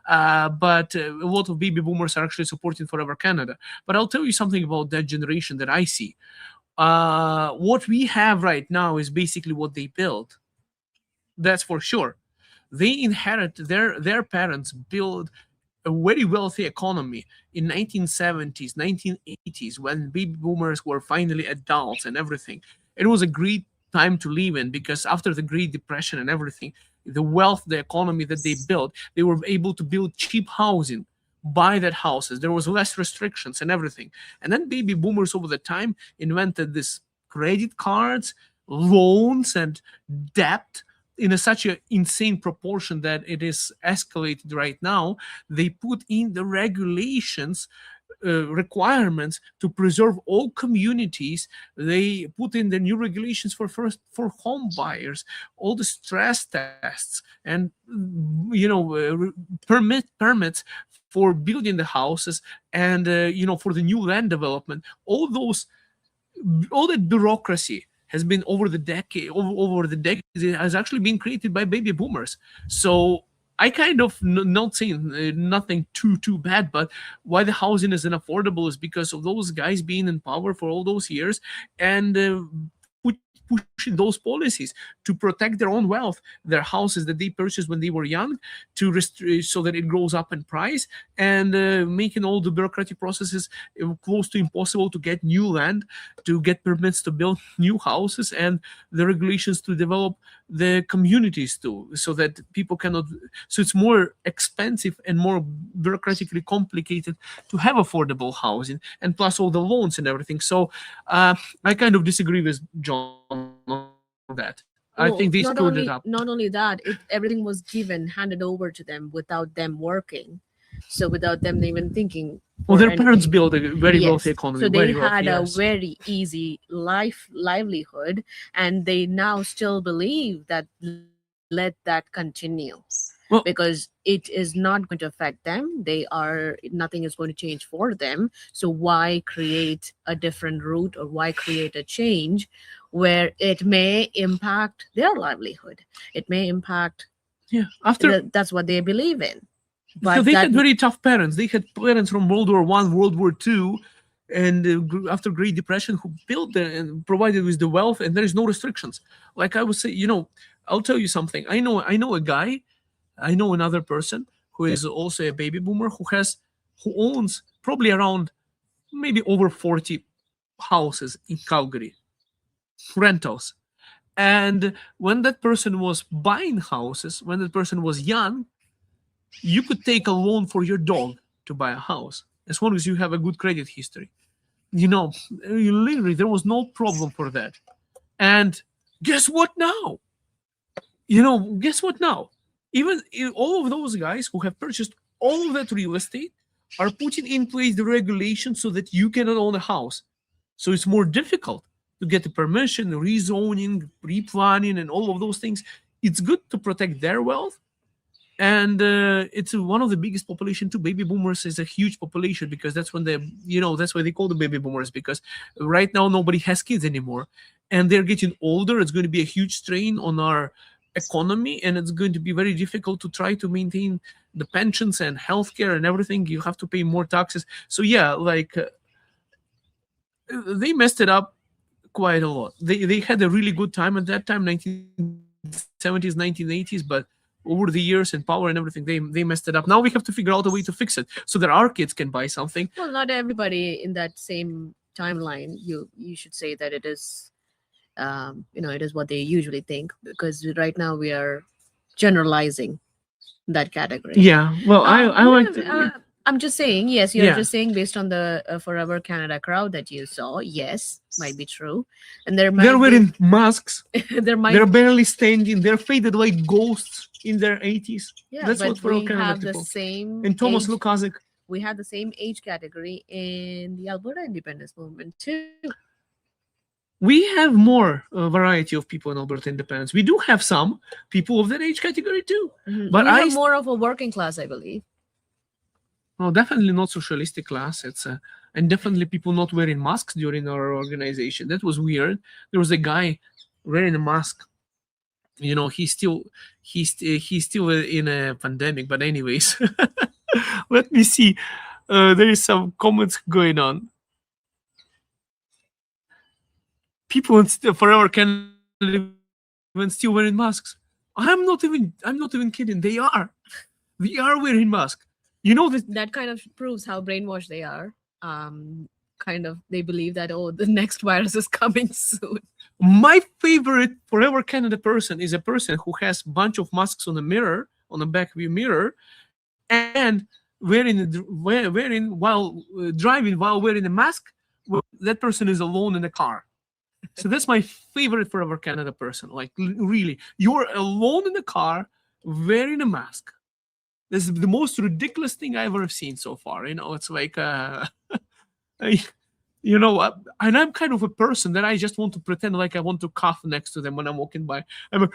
but a lot of baby boomers are actually supporting Forever Canada. But I'll tell you something about that generation that I see. What we have right now is basically what they built. That's for sure. They inherit their parents build a very wealthy economy in 1970s, 1980s, when baby boomers were finally adults and everything. It was a great time to live in because after the Great Depression and everything, the wealth, the economy that they built, they were able to build cheap housing, buy that houses. There was less restrictions and everything. And then baby boomers over the time invented this credit cards, loans, and debt in such an insane proportion that it is escalated right now. They put in the regulations, requirements to preserve all communities. They put in the new regulations for home buyers, all the stress tests, and permits for building the houses, and for the new land development. All that bureaucracy has been over the decades, it has actually been created by baby boomers. So I kind of not saying nothing too bad, but why the housing is unaffordable is because of those guys being in power for all those years and pushing those policies to protect their own wealth, their houses that they purchased when they were young, so that it grows up in price, and making all the bureaucratic processes close to impossible to get new land, to get permits to build new houses, and the regulations to develop the communities too, so that people cannot. So it's more expensive and more bureaucratically complicated to have affordable housing, and plus all the loans and everything. So I kind of disagree with John on that. I think they screwed it up. Not only that, everything was handed over to them without them working. So without them even thinking. Well, their parents built a very wealthy economy. So they had a very easy livelihood, and they now still believe that let that continue. Well, because it is not going to affect them. Nothing is going to change for them. So why create a different route, or why create a change where it may impact their livelihood? It may impact. Yeah, that's what they believe in. But so they had very tough parents. They had parents from World War I, World War II, and after Great Depression, who built and provided with the wealth, and there is no restrictions. Like I would say, I'll tell you something. I know a guy. I know another person who is also a baby boomer who owns probably around maybe over 40 houses in Calgary, rentals. And when that person was buying houses, when that person was young, you could take a loan for your dog to buy a house as long as you have a good credit history. Literally, there was no problem for that. And guess what now? Guess what now? Even all of those guys who have purchased all of that real estate are putting in place the regulations so that you cannot own a house. So it's more difficult to get the permission, rezoning, replanning, and all of those things. It's good to protect their wealth. And it's one of the biggest population too. Baby boomers is a huge population because that's when that's why they call the baby boomers, because right now nobody has kids anymore. And they're getting older. It's going to be a huge strain on our economy, and it's going to be very difficult to try to maintain the pensions and healthcare and everything. You have to pay more taxes. So yeah, they messed it up quite a lot. They had a really good time at that time, 1970s, 1980s, but over the years and power and everything, they messed it up. Now we have to figure out a way to fix it so that our kids can buy something. Well, not everybody in that same timeline. You should say that it is. It is what they usually think, because right now we are generalizing that category. Yeah. Well, I like. I'm just saying, yes, you're just saying based on the Forever Canada crowd that you saw. Yes, might be true, and they're wearing masks. They're barely standing. They're faded like ghosts in their 80s. Yeah, that's but what Forever we Canada have the people. same. And Thomas Lukasik. We had the same age category in the Alberta independence movement too. We have more variety of people in Alberta Independence. We do have some people of that age category too. But we have more of a working class, I believe. No, definitely not socialistic class. It's and definitely people not wearing masks during our organization. That was weird. There was a guy wearing a mask. You know, he's still in a pandemic. But anyways, let me see. There is some comments going on. People forever Canada even still wearing masks. I'm not even kidding. They are wearing masks. You know that kind of proves how brainwashed they are. Kind of they believe that, oh, the next virus is coming soon. My favorite forever Canada person is a person who has a bunch of masks on the mirror, on the back view mirror, and wearing while driving while wearing a mask. That person is alone in the car. So that's my favorite forever Canada person. Like really, you're alone in the car wearing a mask. This is the most ridiculous thing I've ever seen so far. You know, it's like, you know, and I'm kind of a person that I just want to pretend like I want to cough next to them when I'm walking by. I'm like,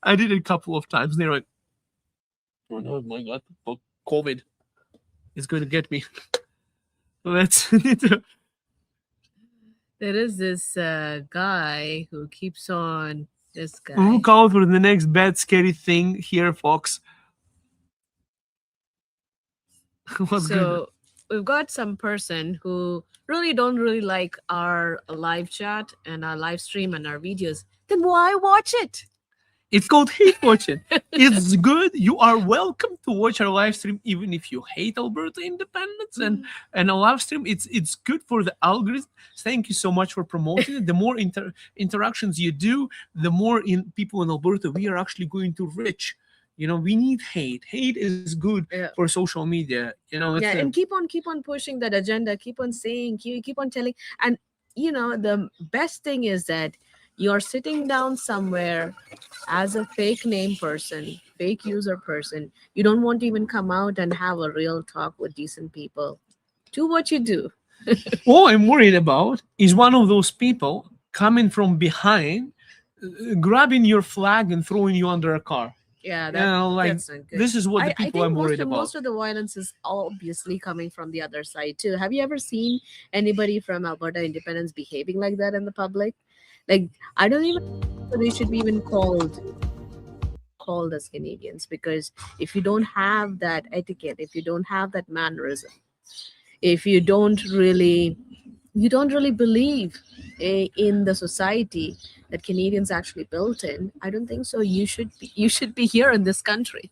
I did it a couple of times. They're like, oh no, my God, COVID is going to get me. Let's. There is this guy who keeps on. This guy. Look out for the next bad, scary thing here, Fox. So we've got some person who don't really like our live chat and our live stream and our videos. Then why watch it? It's called hate watching. It's good. You are welcome to watch our live stream, even if you hate Alberta independence and a live stream. It's good for the algorithm. Thank you so much for promoting it. The more interactions you do, the more people in Alberta we are actually going to reach. You know, we need hate. Hate is good for social media. You know, and keep on pushing that agenda. Keep on saying, keep on telling. And you know, the best thing is that you're sitting down somewhere as a fake name person, fake user person. You don't want to even come out and have a real talk with decent people. Do what you do. All I'm worried about is one of those people coming from behind, grabbing your flag and throwing you under a car. Yeah, that's not good. This is what the people I'm worried about. Most of the violence is obviously coming from the other side too. Have you ever seen anybody from Alberta Independence behaving like that in the public? Like, I don't even think they should be even called as Canadians, because if you don't have that etiquette, if you don't have that mannerism, if you don't really believe in the society that Canadians actually built in, I don't think so. You should be here in this country.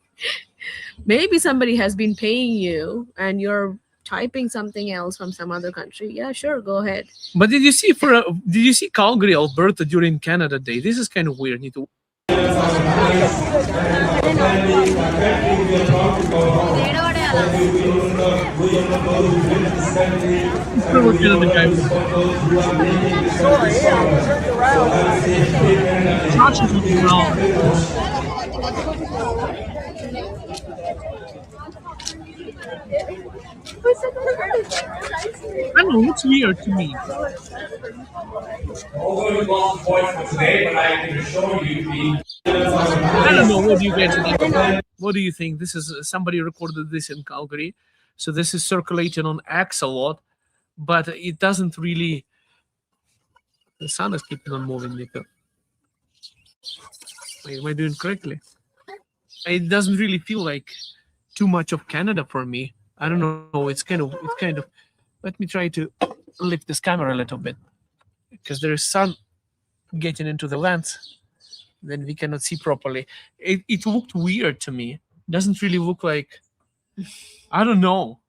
Maybe somebody has been paying you and you're typing something else from some other country. Yeah, sure, go ahead. But did you see Calgary, Alberta during Canada Day? This is kind of weird. Need to. I don't know, it's weird to me. I don't know, what do you guys think? What do you think? This is somebody recorded this in Calgary, so this is circulating on X a lot, but it doesn't really. The sun is keeping on moving, Nico. Wait, am I doing correctly? It doesn't really feel like too much of Canada for me. I don't know. It's kind of. Let me try to lift this camera a little bit, because there is sun getting into the lens. Then we cannot see properly. It looked weird to me. It doesn't really look like. I don't know.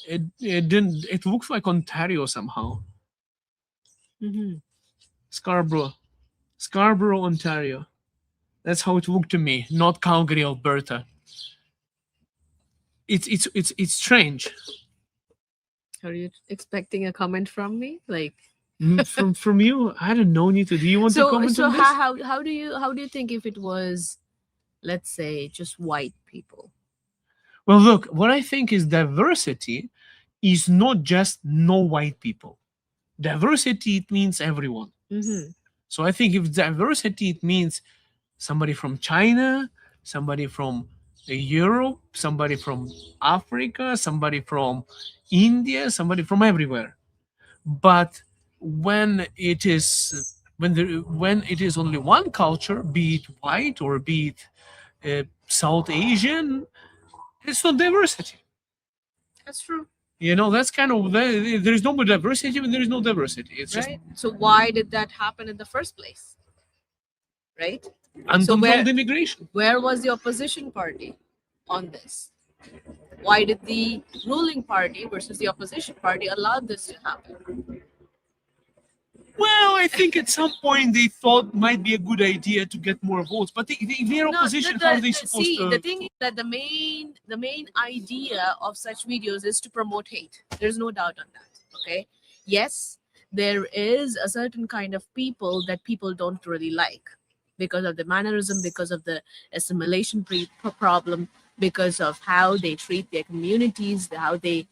It didn't. It looks like Ontario somehow. Scarborough, Ontario. That's how it looked to me. Not Calgary, Alberta. It's strange. Are you expecting a comment from me? Like from you? I don't know, Nita. Do you want to comment on this? How do you think if it was, let's say, just white people? Well, look, what I think is diversity is not just no white people. diversity, it means everyone. Mm-hmm. So I think if diversity, it means somebody from China, somebody from Europe, somebody from Africa, somebody from India, somebody from everywhere. But when it is when it is only one culture, be it white or be it South Asian, it's not diversity. That's true. That's kind of there is no diversity when there is no diversity. It's just Right. So why did that happen in the first place? Right. uncontrolled immigration. Where was the opposition party on this? Why did the ruling party versus the opposition party allow this to happen? Well, I think at some point they thought might be a good idea to get more votes, but if they're opposition, how are they supposed see, to? the thing is that the main idea of such videos is to promote hate. There's no doubt on that. Okay. Yes, there is a certain kind of people that people don't really like because of the mannerism, because of the assimilation problem, because of how they treat their communities, how they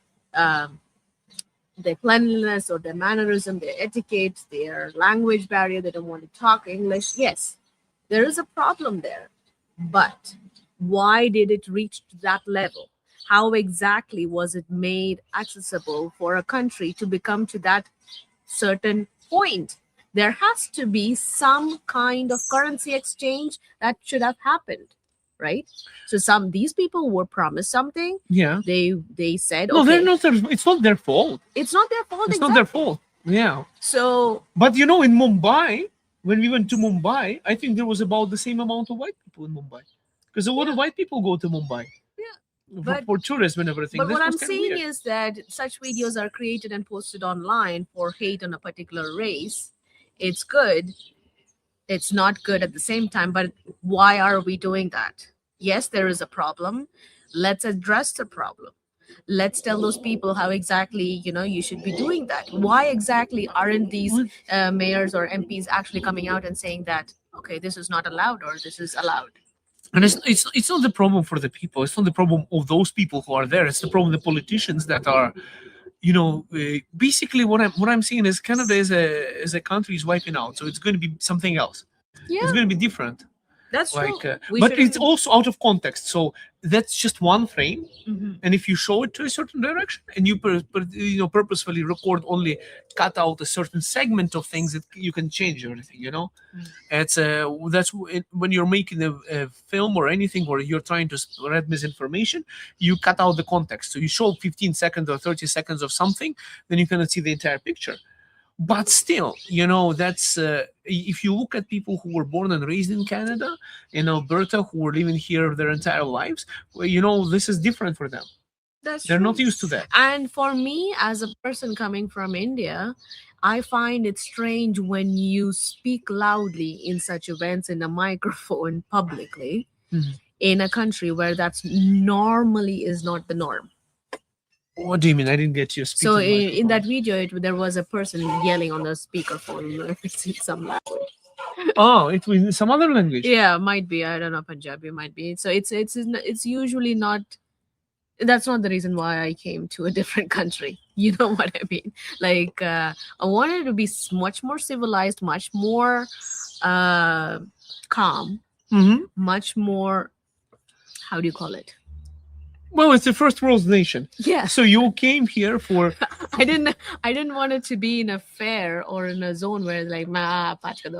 their cleanliness or their mannerism, their etiquette, their language barrier, they don't want to talk English. Yes, there is a problem there. But why did it reach to that level? How exactly was it made accessible for a country to become to that certain point? There has to be some kind of currency exchange that should have happened, right? So these people were promised something. Yeah. They said, No, okay, they're not. It's not their fault. it's not their fault. It's not their fault. Yeah. So But in Mumbai, when we went to Mumbai, I think there was about the same amount of white people in Mumbai, because a lot of white people go to Mumbai. But- for tourism and everything. but This what I'm was kinda saying weird. is that such videos are created and posted online for hate on a particular race. It's good. It's not good at the same time. But why are we doing that? Yes, there is a problem. Let's address the problem. Let's tell those people how exactly you should be doing that. Why exactly aren't these mayors or MPs actually coming out and saying that, okay, this is not allowed or this is allowed? And it's not the problem for the people. It's not the problem of those people who are there. It's the problem of the politicians that are, basically what I'm seeing is Canada as a country is wiping out. So it's going to be something else. Yeah, It's going to be different. that's true. But it's also out of context. So that's just one frame. Mhm. And if you show it to a certain direction and you purposefully record only cut out a certain segment of things, that you can change everything. It's when you're making a film or anything where you're trying to spread misinformation, you cut out the context. So you show 15 seconds or 30 seconds of something, then you cannot see the entire picture. But still, that's if you look at people who were born and raised in Canada, in Alberta, who were living here their entire lives, well, this is different for them. They're not used to that. And for me, as a person coming from India, I find it strange when you speak loudly in such events in a microphone publicly Mhm. in a country where that's normally is not the norm. What do you mean? I didn't get you speaking. So in that video, there was a person yelling on the speakerphone in some language. Oh, it was some other language. Yeah, might be. I don't know, Punjabi might be. So it's usually not. That's not the reason why I came to a different country. You know what I mean? Like I wanted to be much more civilized, much more calm, Mm-hmm. much more. How do you call it? Well, it's a first world nation. Yeah. So you came here for. I didn't want it to be in a fair or in a zone where it's like pachkado.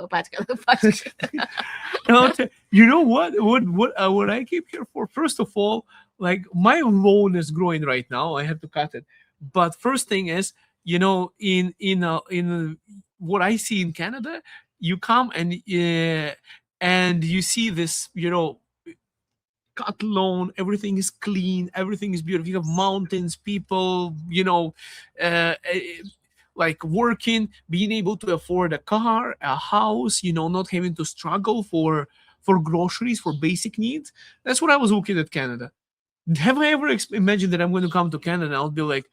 You know what I came here for? First of all, like my loan is growing right now. I have to cut it. But first thing is, in what I see in Canada, you come and you see this, cut lawn, everything is clean, everything is beautiful. You have mountains, people, like working, being able to afford a car, a house, not having to struggle for groceries, for basic needs. That's what I was looking at Canada. Have I ever imagined that I'm going to come to Canada and I'll be like,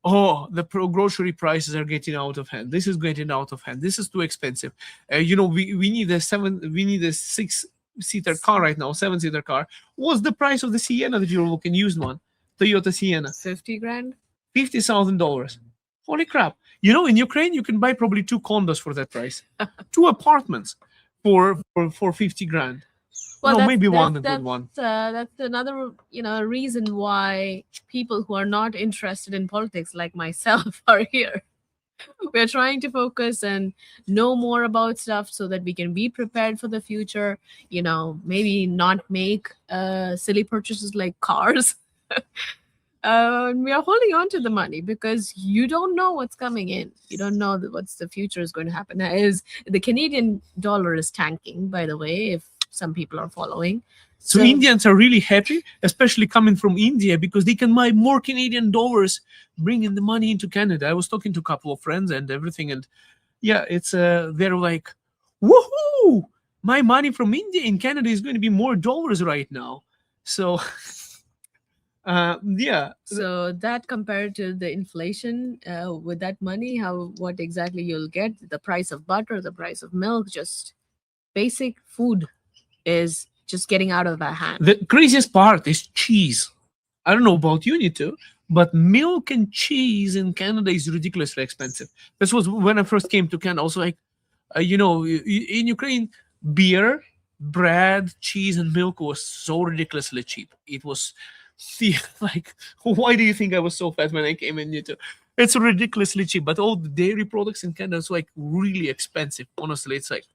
oh, the grocery prices are getting out of hand. This is getting out of hand. This is too expensive. We need a 6-seater car right now, 7-seater car. What's the price of the Sienna that you're looking, used one? Toyota Sienna. 50 grand. $50,000. Holy crap. In Ukraine, you can buy probably 2 condos for that price, 2 apartments for 50 grand. Well, No, maybe one, a good one. That's another, reason why people who are not interested in politics, like myself, are here. We're trying to focus and know more about stuff so that we can be prepared for the future. Maybe not make silly purchases like cars. We are holding on to the money because you don't know what's coming in. You don't know what's the future is going to happen. Now, the Canadian dollar is tanking, by the way, if some people are following. So Indians are really happy, especially coming from India, because they can buy more Canadian dollars, bringing the money into Canada. I was talking to a couple of friends and everything, and yeah, it's they're like, woohoo! My money from India in Canada is going to be more dollars right now. So, yeah. So that compared to the inflation, with that money, what exactly you'll get? The price of butter, the price of milk, just basic food is just getting out of our hand. The craziest part is cheese. I don't know about you, Nitu, but milk and cheese in Canada is ridiculously expensive. This was when I first came to Canada. Also, like, in Ukraine, beer, bread, cheese, and milk was so ridiculously cheap. It was, like, why do you think I was so fat when I came in, Nitu? It's ridiculously cheap, but all the dairy products in Canada is like really expensive. Honestly, it's like,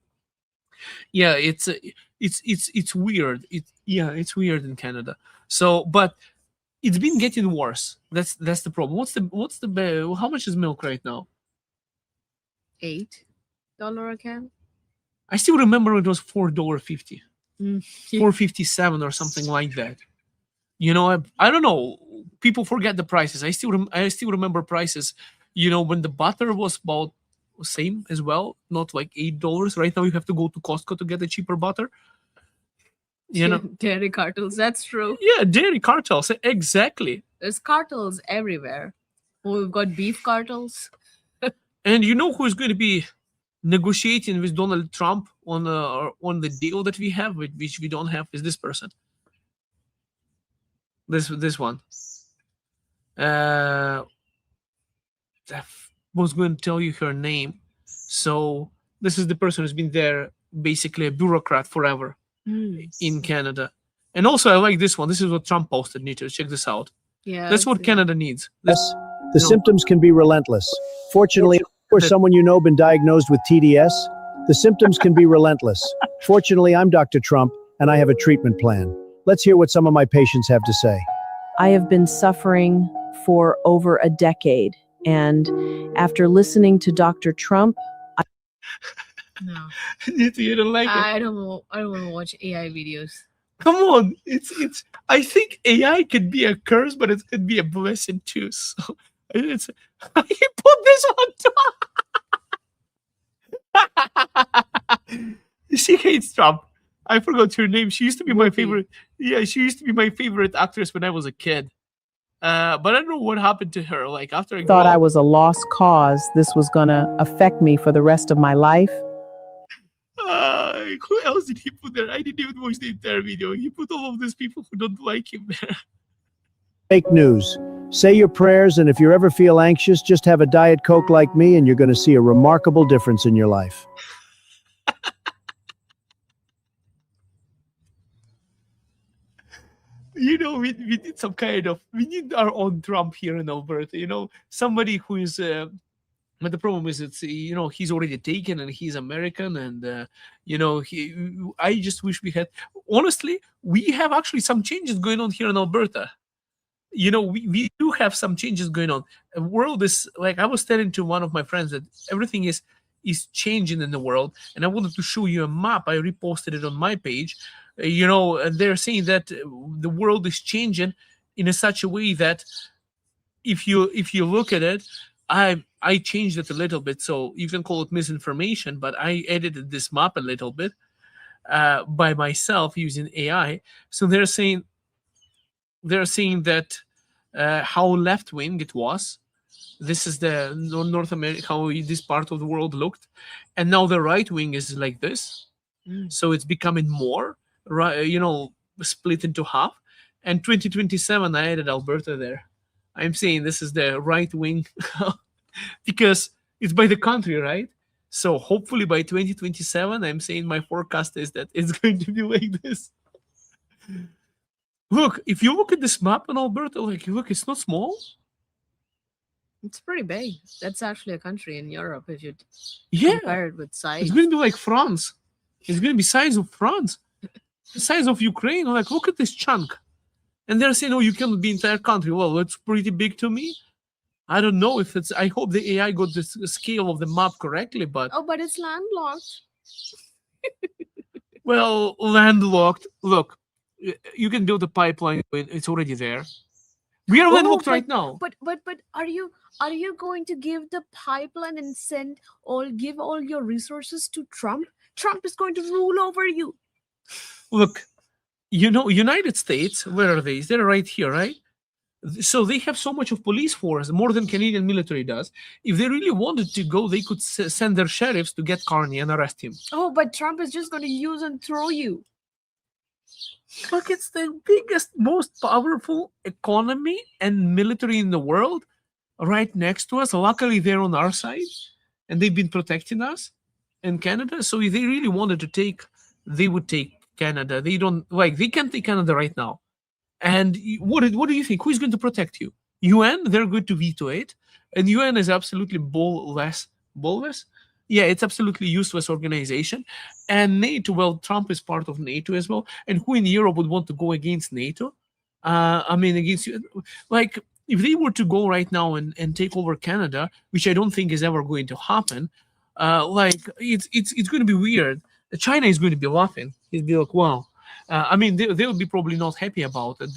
yeah, it's weird. It's weird in Canada. So, but it's been getting worse. That's the problem. How much is milk right now? $8 a can. I still remember it was $4.50, Mm. $4.57 or something like that. I don't know. People forget the prices. I still remember prices. When the butter was about same as well, not like $8. Right now you have to go to Costco to get a cheaper butter. Dairy cartels. That's true. Yeah, dairy cartels. Exactly. There's cartels everywhere. We've got beef cartels. And you know who is going to be negotiating with Donald Trump on the deal that we have, which we don't have, is this person. This one. I was going to tell you her name. So this is the person who's been there, basically a bureaucrat forever in Canada. And also, I like this one. This is what Trump posted. Need to check this out. Yeah, that's what Canada needs. The symptoms can be relentless. Fortunately, for someone been diagnosed with TDS, the symptoms can be relentless. Fortunately, I'm Dr. Trump, and I have a treatment plan. Let's hear what some of my patients have to say. I have been suffering for over a decade, and after listening to Dr. Trump, No, you don't like it? I don't want to watch AI videos. Come on, it's. I think AI could be a curse, but it could be a blessing too. So it's. He put this on top. She hates Trump. I forgot her name. She used to be my favorite. Yeah, she used to be my favorite actress when I was a kid. But I don't know what happened to her. Like after I thought I was a lost cause. This was gonna affect me for the rest of my life. Who else did he put there? I didn't even watch the entire video. He put all of these people who don't like him there. Fake news. Say your prayers, and if you ever feel anxious, just have a Diet Coke like me, and you're going to see a remarkable difference in your life. We did some we need our own Trump here in Alberta. Somebody who is. But the problem is, he's already taken and he's American, and I just wish we had. Honestly, we have actually some changes going on here in Alberta. We do have some changes going on. The world is like, I was telling to one of my friends that everything is changing in the world, and I wanted to show you a map. I reposted it on my page. And they're saying that the world is changing in such a way that if you look at it. I changed it a little bit, so you can call it misinformation, but I edited this map a little bit by myself using AI. So they're saying that how left wing it was. This is the North America, how this part of the world looked, and now the right wing is like this. So it's becoming more split into half. And 2027, I added Alberta there. I'm saying this is the right wing because It's by the country, right? So hopefully by 2027, I'm saying my forecast is that it's going to be like this. Look, if you look at this map in Alberta, like, look, it's not small. It's pretty big. That's actually a country in Europe if you Yeah, compare it with size. it's going to be like France. It's going to be size of France, the size of Ukraine. Like, look at this chunk. And they're saying, oh, you cannot be entire country. Well, that's pretty big to me. I don't know if it's, I hope the AI got the scale of the map correctly, but. Oh, but it's landlocked. Well, landlocked. Look, you can build a pipeline. It's already there. We are landlocked right now. But are you going to give the pipeline and give all your resources to Trump? Trump is going to rule over you. Look, United States, where are they? They're right here, right? So they have so much of police force, more than Canadian military does. If they really wanted to go, they could send their sheriffs to get Carney and arrest him. Oh, but Trump is just going to use and throw you. Look, it's the biggest, most powerful economy and military in the world right next to us. Luckily, they're on our side, and they've been protecting us in Canada. So if they really wanted to take, they would take Canada. They can't take Canada right now. And what do you think? Who's going to protect you? UN, they're going to veto it. And UN is absolutely ballless? Yeah, it's absolutely useless organization. And NATO, well, Trump is part of NATO as well. And who in Europe would want to go against NATO? Against you. Like, if they were to go right now and take over Canada, which I don't think is ever going to happen, it's going to be weird. China is going to be laughing. He'll be like, wow. They'll be probably not happy about it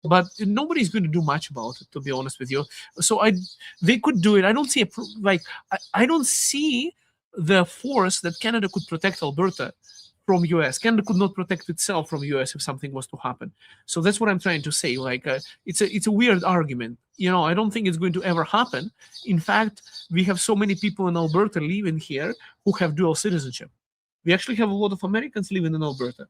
but nobody's going to do much about it, to be honest with you. So they could do it. I don't see I don't see the force that Canada could protect Alberta from US. Canada could not protect itself from US if something was to happen. So that's what I'm trying to say. It's a weird argument. I don't think it's going to ever happen. In fact, we have so many people in Alberta living here who have dual citizenship. We actually have a lot of Americans living in Alberta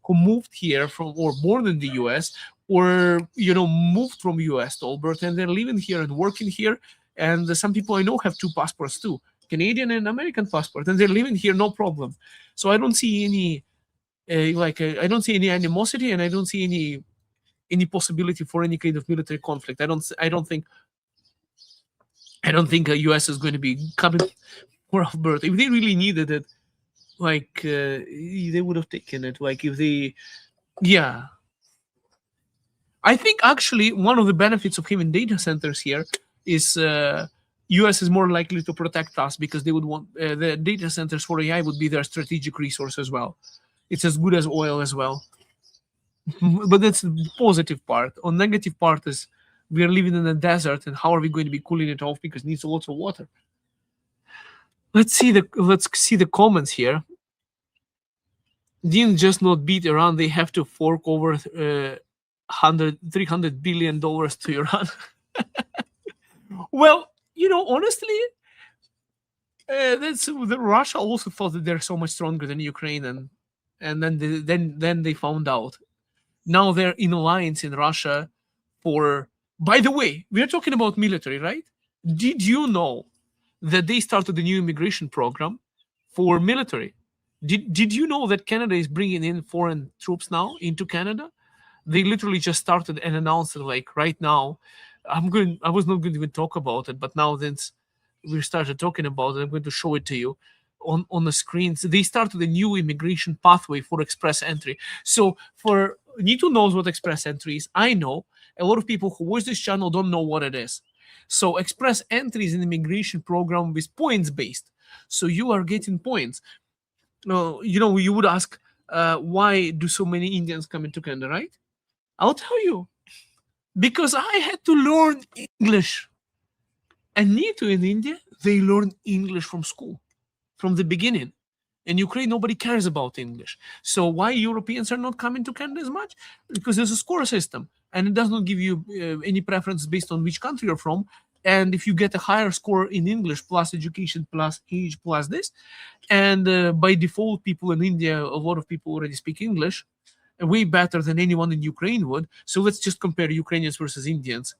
who moved here from or born in the US or moved from US to Alberta, and they're living here and working here. And some people I know have two passports too, Canadian and American passport, and they're living here no problem. So I don't see any I don't see any animosity, and I don't see any possibility for any kind of military conflict. I don't think the US is going to be coming for Alberta. If they really needed it, they would have taken it. I think actually one of the benefits of having data centers here is US is more likely to protect us because they would want the data centers for AI would be their strategic resource as well. It's as good as oil as well. But that's the positive part. On negative part is we are living in a desert, and how are we going to be cooling it off because it needs lots of water? Let's see the comments here. Didn't just not beat Iran, they have to fork over $300 billion to Iran. Well, honestly, Russia also thought that they're so much stronger than Ukraine, and then they found out. Now they're in alliance in Russia by the way, we're talking about military, right? Did you know that they started a new immigration program for military? Did you know that Canada is bringing in foreign troops now into Canada? They literally just started and announced it right now. I was not going to even talk about it, but now since we started talking about it, I'm going to show it to you on the screens. They started a new immigration pathway for express entry. So Nito knows what express entry is. I know a lot of people who watch this channel don't know what it is. So express entry is an immigration program with points based. So you are getting points. You would ask, why do so many Indians come into Canada, right? I'll tell you. Because I had to learn English. And Nito in India, they learn English from school, from the beginning. In Ukraine, nobody cares about English. So why Europeans are not coming to Canada as much? Because there's a score system, and it does not give you any preference based on which country you're from. And if you get a higher score in English, plus education, plus age, plus this, and by default, people in India, a lot of people already speak English, way better than anyone in Ukraine would. So let's just compare Ukrainians versus Indians.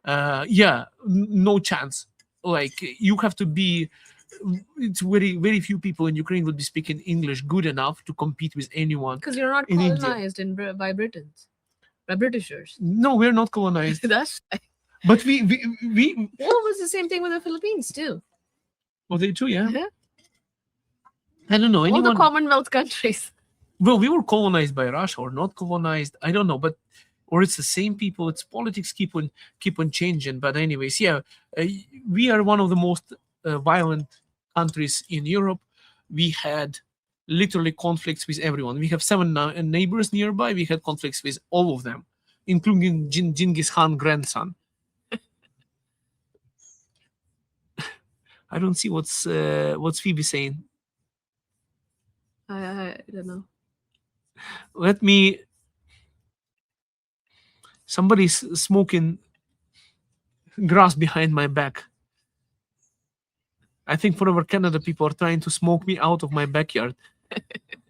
No chance. like you have to be. It's very few people in Ukraine will be speaking English good enough to compete with anyone. Because you're not in India. colonized by Britons, by Britishers. No, we're not colonized. That's But we well, it was the same thing with the Philippines too. well, they too, yeah. Yeah. I don't know All anyone. the Commonwealth countries. Well, we were colonized by Russia or not colonized. I don't know, but or it's the same people. It's politics keep on changing. But anyways, yeah, we are one of the most violent countries in Europe. We had literally conflicts with everyone. We have 7 neighbors nearby. We had conflicts with all of them, including Genghis Khan grandson. I don't see what's Phoebe saying. I don't know. Let me. Somebody's smoking grass behind my back. I think Forever Canada people are trying to smoke me out of my backyard.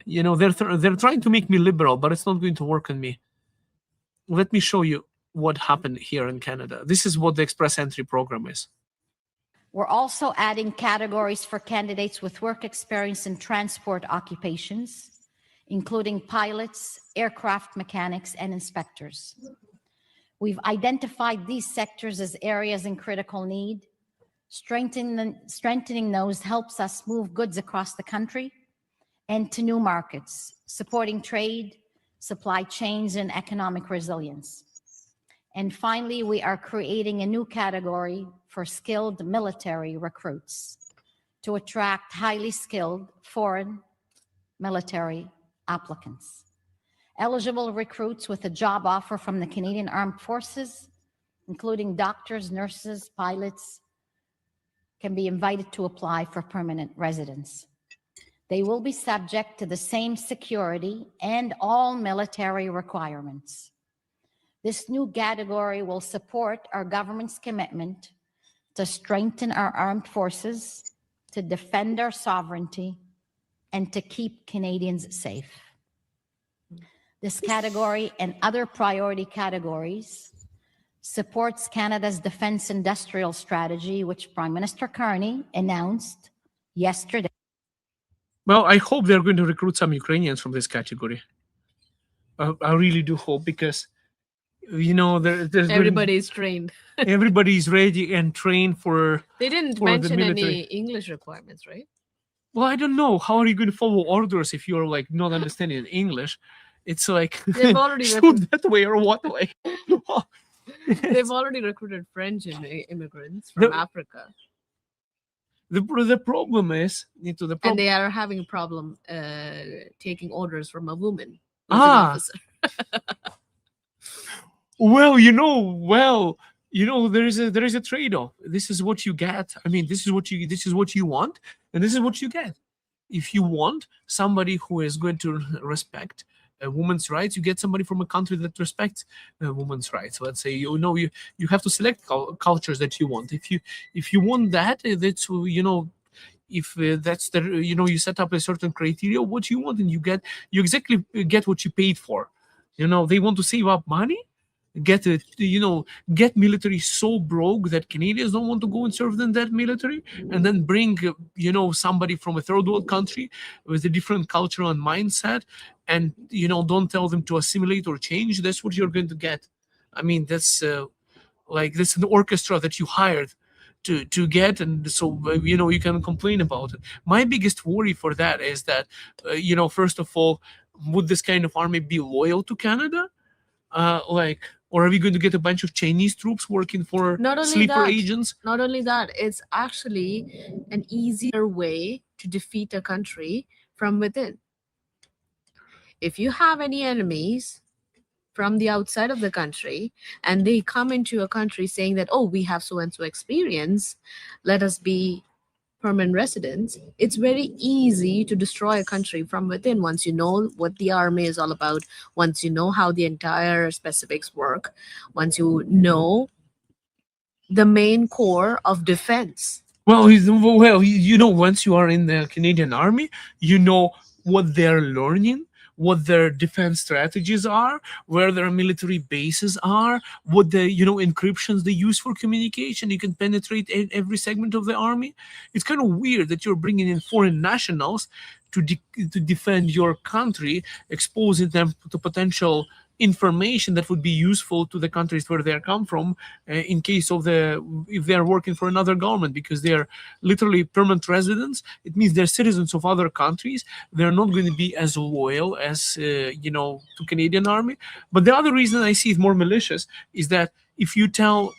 You know, they're trying to make me liberal, but it's not going to work on me. Let me show you what happened here in Canada. This is what the Express Entry program is. We're also adding categories for candidates with work experience in transport occupations, including pilots, aircraft mechanics, and inspectors. We've identified these sectors as areas in critical need. Strengthening those helps us move goods across the country and to new markets, supporting trade, supply chains, and economic resilience. And finally, we are creating a new category for skilled military recruits to attract highly skilled foreign military applicants. Eligible recruits with a job offer from the Canadian Armed Forces, including doctors, nurses, pilots, can be invited to apply for permanent residence. They will be subject to the same security and all military requirements. This new category will support our government's commitment to strengthen our armed forces, to defend our sovereignty, and to keep Canadians safe. This category and other priority categories supports Canada's defense industrial strategy, which Prime Minister Carney announced yesterday. Well, I hope they're going to recruit some Ukrainians from this category. I really do hope, because you know there's Everybody's trained. everybody's ready and trained for. They didn't for the mention any military. English requirements, right? Well, I don't know. How are you going to follow orders if you're like not understanding English? It's like They've already shoot that way or what? Like They've already recruited French immigrants from Africa. the problem is And they are having a problem taking orders from a woman who's an officer. Well, there is a trade-off. This is what you get. I mean, this is what you want, and this is what you get. If you want somebody who is going to respect a woman's rights, you get somebody from a country that respects women's rights. Let's say you have to select cultures that you want. If you want that, that's if that's the you set up a certain criteria what you want, and you exactly get what you paid for. They want to save up money, get military so broke that Canadians don't want to go and serve in that military, and then bring somebody from a third world country with a different cultural and mindset, and don't tell them to assimilate or change. That's what you're going to get. I mean, that's that's an orchestra that you hired to get, and so you can complain about it. My biggest worry for that is that first of all, would this kind of army be loyal to Canada? Or are we going to get a bunch of Chinese troops working for sleeper agents? Not only that, it's actually an easier way to defeat a country from within. If you have any enemies from the outside of the country and they come into a country saying that, oh, we have so and so experience, let us be permanent residents, it's very easy to destroy a country from within once you know what the army is all about, once you know how the entire specifics work, once you know the main core of defense. Well, once you are in the Canadian Army, you know what they're learning, what their defense strategies are, where their military bases are, what the encryptions they use for communication. You can penetrate every segment of the army. It's kind of weird that you're bringing in foreign nationals to defend your country, exposing them to potential information that would be useful to the countries where they come from, in case of if they are working for another government, because they are literally permanent residents. It means they're citizens of other countries. They're not going to be as loyal as to Canadian army. But the other reason I see it more malicious is that if you tell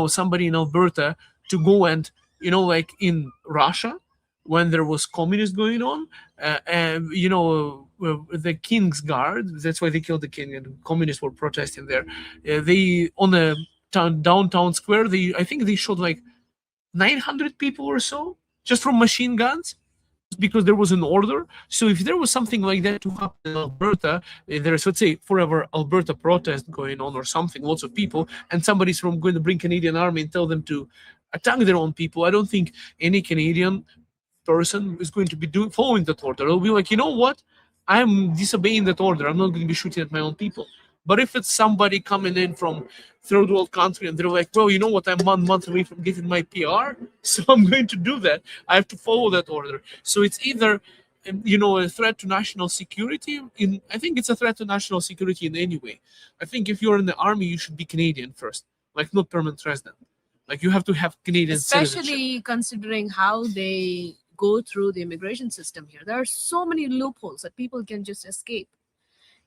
somebody in Alberta to go and like in Russia, when there was communism going on, and the King's Guard, that's why they killed the king, and communists were protesting there. They on a downtown square, I think they shot like 900 people or so just from machine guns, because there was an order. So if there was something like that to happen in Alberta, there's, let's say, forever Alberta protest going on or something, lots of people, and somebody's going to bring Canadian army and tell them to attack their own people, I don't think any Canadian person is going to be following that order. It'll be like, you know what? I'm disobeying that order. I'm not going to be shooting at my own people. But if it's somebody coming in from third world country and they're like, well, you know what? I'm 1 month away from getting my PR, so I'm going to do that. I have to follow that order. So it's either, a threat to national security. I think it's a threat to national security in any way. I think if you're in the army, you should be Canadian first, like not permanent resident. Like you have to have Canadian citizenship. Especially considering how they go through the immigration system here. There are so many loopholes that people can just escape.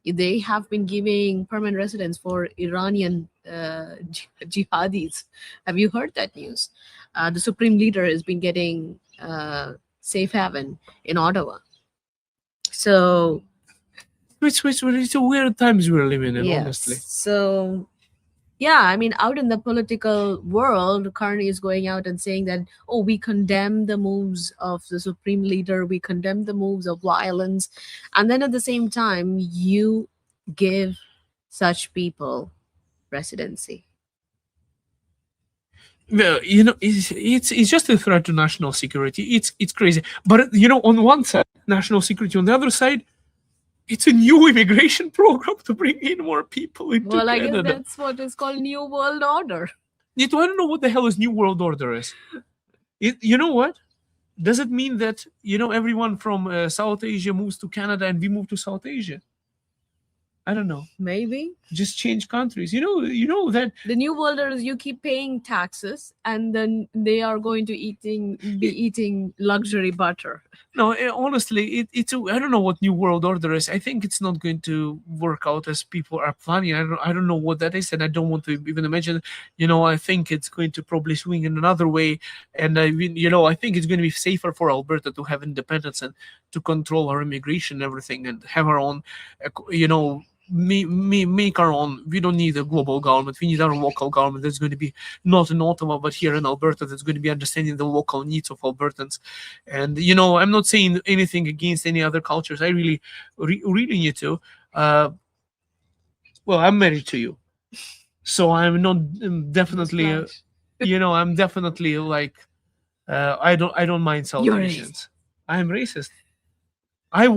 They have been giving permanent residence for Iranian jihadis. Have you heard that news? The Supreme Leader has been getting safe haven in Ottawa. So it's a weird times we're living in, yes. Honestly. So yeah, I mean, out in the political world, Carney is going out and saying that, oh, we condemn the moves of the Supreme Leader, we condemn the moves of violence. And then at the same time, you give such people residency. Well, it's just a threat to national security. It's crazy. But, on one side, national security, on the other side, it's a new immigration program to bring in more people into Canada. I guess that's what is called New World Order. I don't know what the hell is New World Order is. You know what? Does it mean that, everyone from South Asia moves to Canada and we move to South Asia? I don't know. Maybe. Just change countries. You know that the New World Order is you keep paying taxes and then they are going to be eating luxury butter. No, honestly, I don't know what New World Order is. I think it's not going to work out as people are planning. I don't know what that is, and I don't want to even imagine. I think it's going to probably swing in another way, and I think it's going to be safer for Alberta to have independence and to control our immigration and everything, and have our own, make our own. We don't need a global government. We need our local government that's going to be not in Ottawa, but here in Alberta, that's going to be understanding the local needs of Albertans. And, I'm not saying anything against any other cultures. I really, really need to. Well, I'm married to you. So I'm not definitely, I'm definitely like, I don't mind South Asians. I'm racist. I'm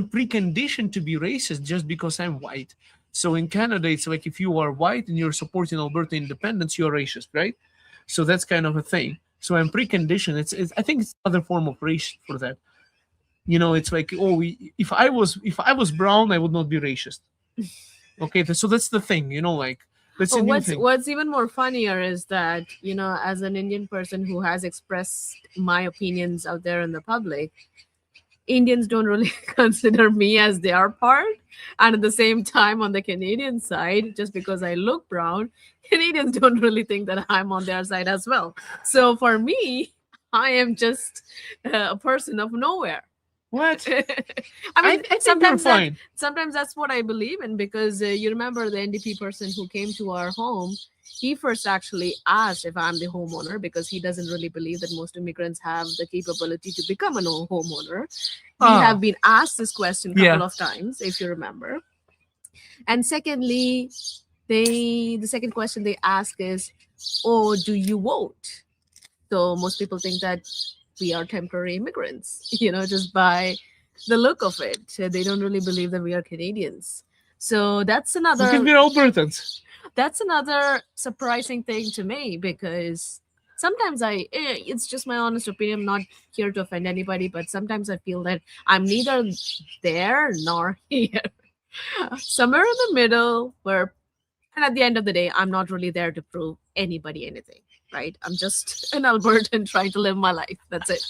preconditioned to be racist just because I'm white. So in Canada, it's like if you are white and you're supporting Alberta independence, you're racist, right? So that's kind of a thing. So I'm preconditioned. I think it's another form of race for that. It's like, if I was brown, I would not be racist. Okay, so that's the thing. That's a new thing. What's even more funnier is that as an Indian person who has expressed my opinions out there in the public, Indians don't really consider me as their part. And at the same time, on the Canadian side, just because I look brown, Canadians don't really think that I'm on their side as well. So for me, I am just a person of nowhere. What? I mean, I sometimes that's what I believe in, because you remember the NDP person who came to our home. He first actually asked if I'm the homeowner, because he doesn't really believe that most immigrants have the capability to become a homeowner. We have been asked this question a couple of times, if you remember. And secondly, the second question they ask is, do you vote? So most people think that we are temporary immigrants, just by the look of it. They don't really believe that we are Canadians. So that's Because another we're Albertans. that's another surprising thing to me, because sometimes it's just my honest opinion. I'm not here to offend anybody, but sometimes I feel that I'm neither there nor here. Somewhere in the middle, where, and at the end of the day, I'm not really there to prove anybody anything, right? I'm just an Albertan trying to live my life. That's it.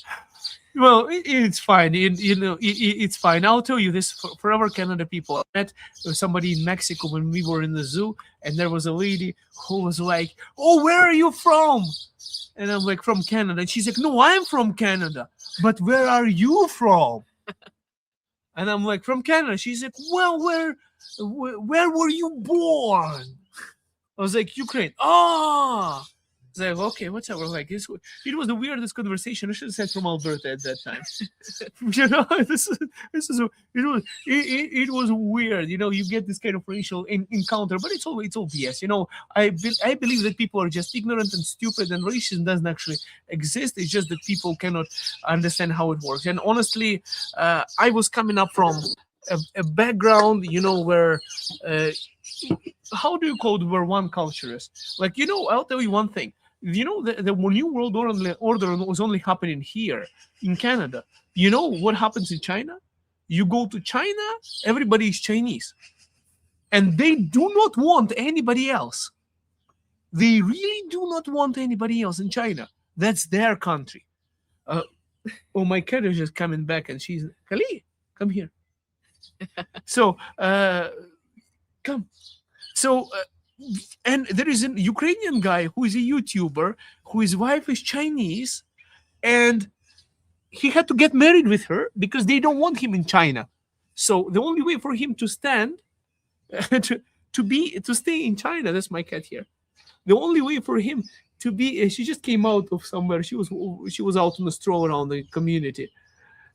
Well, it's fine. It's fine. I'll tell you this for our Canada people. I met somebody in Mexico when we were in the zoo, and there was a lady who was like, "Oh, where are you from?" And I'm like, "From Canada." And she's like, "No, I'm from Canada. But where are you from?" And I'm like, "From Canada." She's like, "Well, where were you born?" I was like, "Ukraine." "Ah." It's like, okay, whatever. Like, it was the weirdest conversation. I should have said from Alberta at that time. It was weird. You get this kind of racial encounter, but it's all BS. I believe that people are just ignorant and stupid, and racism doesn't actually exist. It's just that people cannot understand how it works. And honestly, I was coming up from a background, where how do you call it, where one culture is? Like, I'll tell you one thing. The New World Order was only happening here in Canada. You know what happens in China? You go to China, everybody is Chinese. And they do not want anybody else. They really do not want anybody else in China. That's their country. My cat is just coming back, and she's, Kali, come here. So, come. So, and there is a Ukrainian guy who is a YouTuber, whose wife is Chinese, and he had to get married with her because they don't want him in China. So the only way for him to stand, to stay in China, that's my cat here. The only way for him to be, she just came out of somewhere. She was out on a stroll around the community.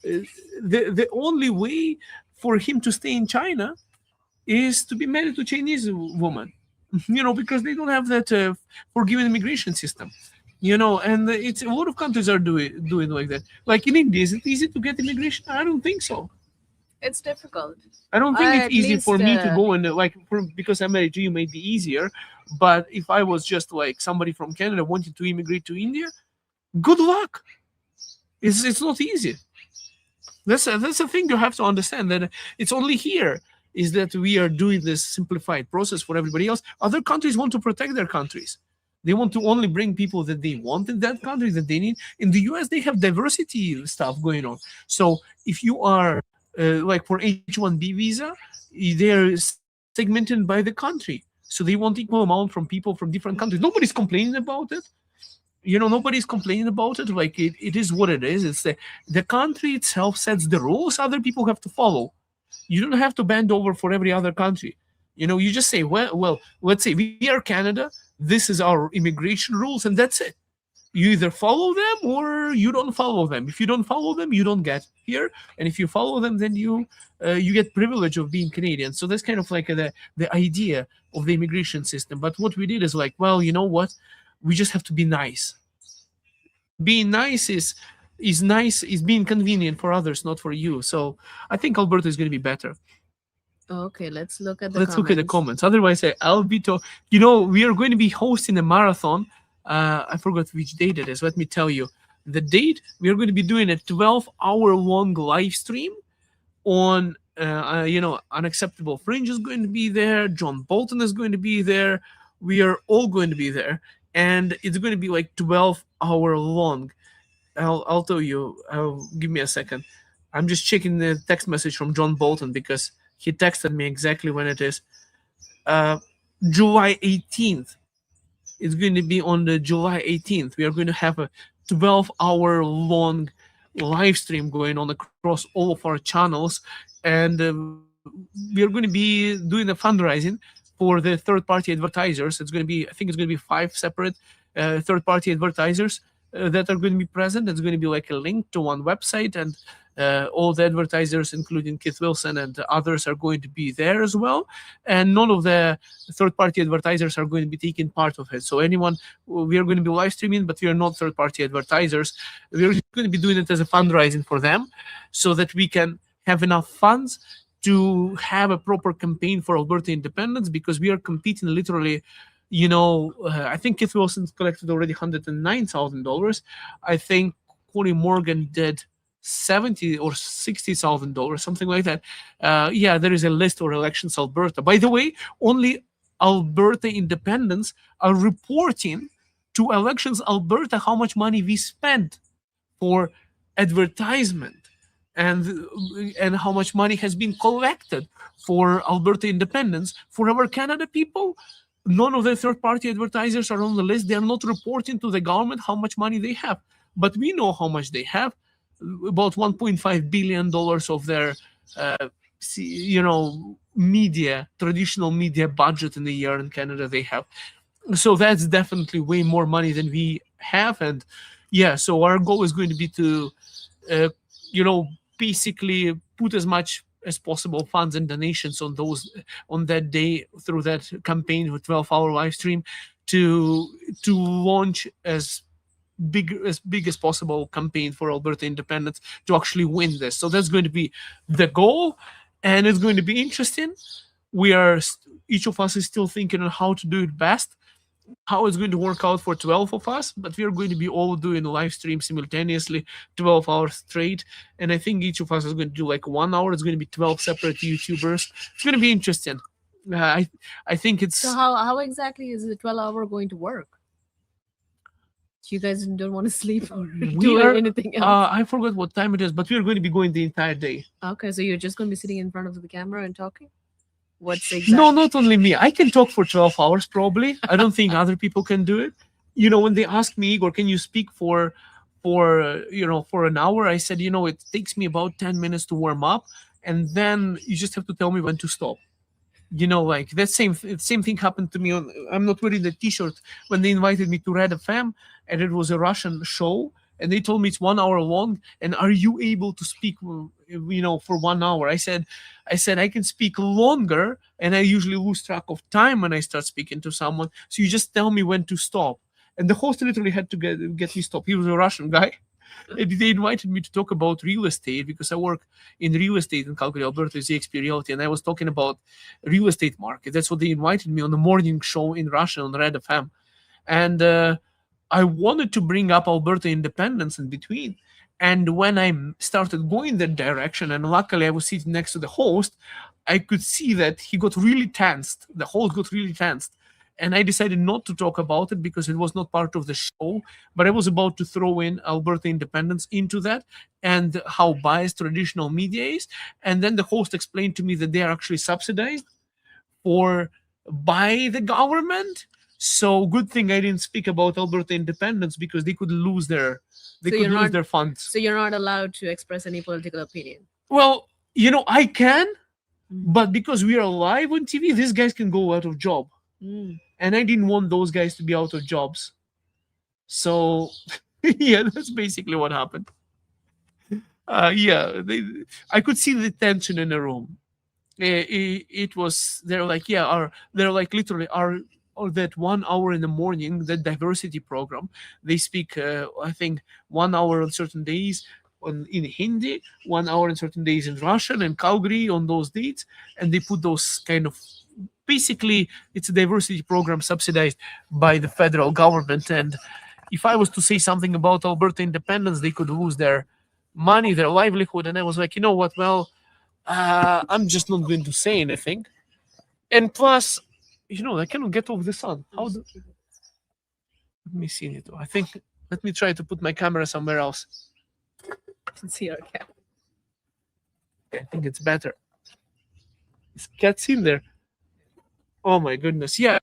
The only way for him to stay in China is to be married to a Chinese woman. Because they don't have that forgiving immigration system, and it's a lot of countries are doing like that. Like in India, is it easy to get immigration? I don't think so. It's difficult. I don't think it's easy for me to least, go and because I'm married to you, may be easier. But if I was just like somebody from Canada wanting to immigrate to India, good luck. It's not easy. That's a thing you have to understand, that it's only here is that we are doing this simplified process for everybody else. Other countries want to protect their countries. They want to only bring people that they want in that country, that they need. In the US, they have diversity stuff going on. So if you are like for H-1B visa, they're segmented by the country. So they want equal amount from people from different countries. Nobody's complaining about it. Nobody's complaining about it. Like it is what it is. It's the country itself sets the rules. Other people have to follow. You don't have to bend over for every other country. You just say, well, let's say we are Canada. This is our immigration rules, and that's it. You either follow them or you don't follow them. If you don't follow them, you don't get here. And if you follow them, then you get privilege of being Canadian. So that's kind of like the idea of the immigration system. But what we did is like, well, you know what? We just have to be nice. Being nice is being convenient for others, not for you. So I think Alberta is going to be better. Okay, let's look at the comments. Otherwise, Albito, we are going to be hosting a marathon. I forgot which date it is. Let me tell you the date. We are going to be doing a 12-hour long live stream on, Unacceptable Fringe is going to be there. John Bolton is going to be there. We are all going to be there. And it's going to be like 12-hour long. I'll tell you. Give me a second. I'm just checking the text message from John Bolton because he texted me exactly when it is. July 18th. It's going to be on the July 18th. We are going to have a 12-hour long live stream going on across all of our channels. And we are going to be doing the fundraising for the third-party advertisers. I think it's going to be 5 separate third-party advertisers that are going to be present. It's going to be like a link to one website, and all the advertisers, including Keith Wilson and others, are going to be there as well. And none of the third-party advertisers are going to be taking part of it. So we are going to be live streaming, but we are not third-party advertisers. We are going to be doing it as a fundraising for them, so that we can have enough funds to have a proper campaign for Alberta independence, because we are competing literally. I think Keith Wilson collected already $109,000. I think Cory Morgan did $70,000 or $60,000, something like that. Yeah, there is a list for Elections Alberta. By the way, only Alberta independents are reporting to Elections Alberta how much money we spent for advertisement, and how much money has been collected for Alberta independence. For our Canada people, none of the third-party advertisers are on the list. They are not reporting to the government how much money they have, but we know how much they have. About $1.5 billion of their traditional media budget in a year in Canada they have. So that's definitely way more money than we have. And yeah, so our goal is going to be to basically put as much as possible funds and donations on that day through that campaign with 12-hour live stream to launch as big as possible campaign for Alberta independence to actually win this. So that's going to be the goal, and it's going to be interesting. Each of us is still thinking on how to do it best, how it's going to work out for 12 of us, but we are going to be all doing a live stream simultaneously, 12 hours straight. And I think each of us is going to do like 1 hour. It's going to be 12 separate YouTubers. It's going to be interesting. I think it's... So how exactly is the 12-hour going to work? You guys don't want to sleep or do anything else? I forgot what time it is, but we're going to be going the entire day. Okay, so you're just going to be sitting in front of the camera and talking? What's exactly? No, not only me. I can talk for 12 hours probably. I don't think other people can do it. When they ask me, Igor, can you speak for an hour? I said, it takes me about 10 minutes to warm up, and then you just have to tell me when to stop. Like that same thing happened to me I'm not wearing the t-shirt when they invited me to Red FM, and it was a Russian show, and they told me it's 1 hour long, and are you able to speak for 1 hour? I said I can speak longer, and I usually lose track of time when I start speaking to someone, so you just tell me when to stop. And the host literally had to get me stopped. He was a Russian guy. They invited me to talk about real estate, because I work in real estate in Calgary, Alberta, is EXP Realty, and I was talking about real estate market. That's what they invited me on the morning show in Russia on Red FM. And I wanted to bring up Alberta independence in between. And when I started going that direction, and luckily I was sitting next to the host, I could see that he got really tensed. The host got really tensed. And I decided not to talk about it because it was not part of the show, but I was about to throw in Alberta independence into that and how biased traditional media is. And then the host explained to me that they are actually subsidized by the government. So good thing I didn't speak about Alberta independence, because they could lose their funds. So you're not allowed to express any political opinion? Well, I can, but because we are live on TV, these guys can go out of job. And I didn't want those guys to be out of jobs. So, yeah, that's basically what happened. I could see the tension in the room. It was, they're like literally that 1 hour in the morning, that diversity program, they speak, I think, 1 hour on certain days in Hindi, 1 hour on certain days in Russian and Calgary on those dates. And they put those kind of, basically, it's a diversity program subsidized by the federal government. And if I was to say something about Alberta independence, they could lose their money, their livelihood. And I was like, you know what? Well, I'm just not going to say anything. And plus, I cannot get off the sun. Let me see it. I think, let me try to put my camera somewhere else. Let's see our cat. I think it's better. This cat's in there. Oh my goodness, yeah.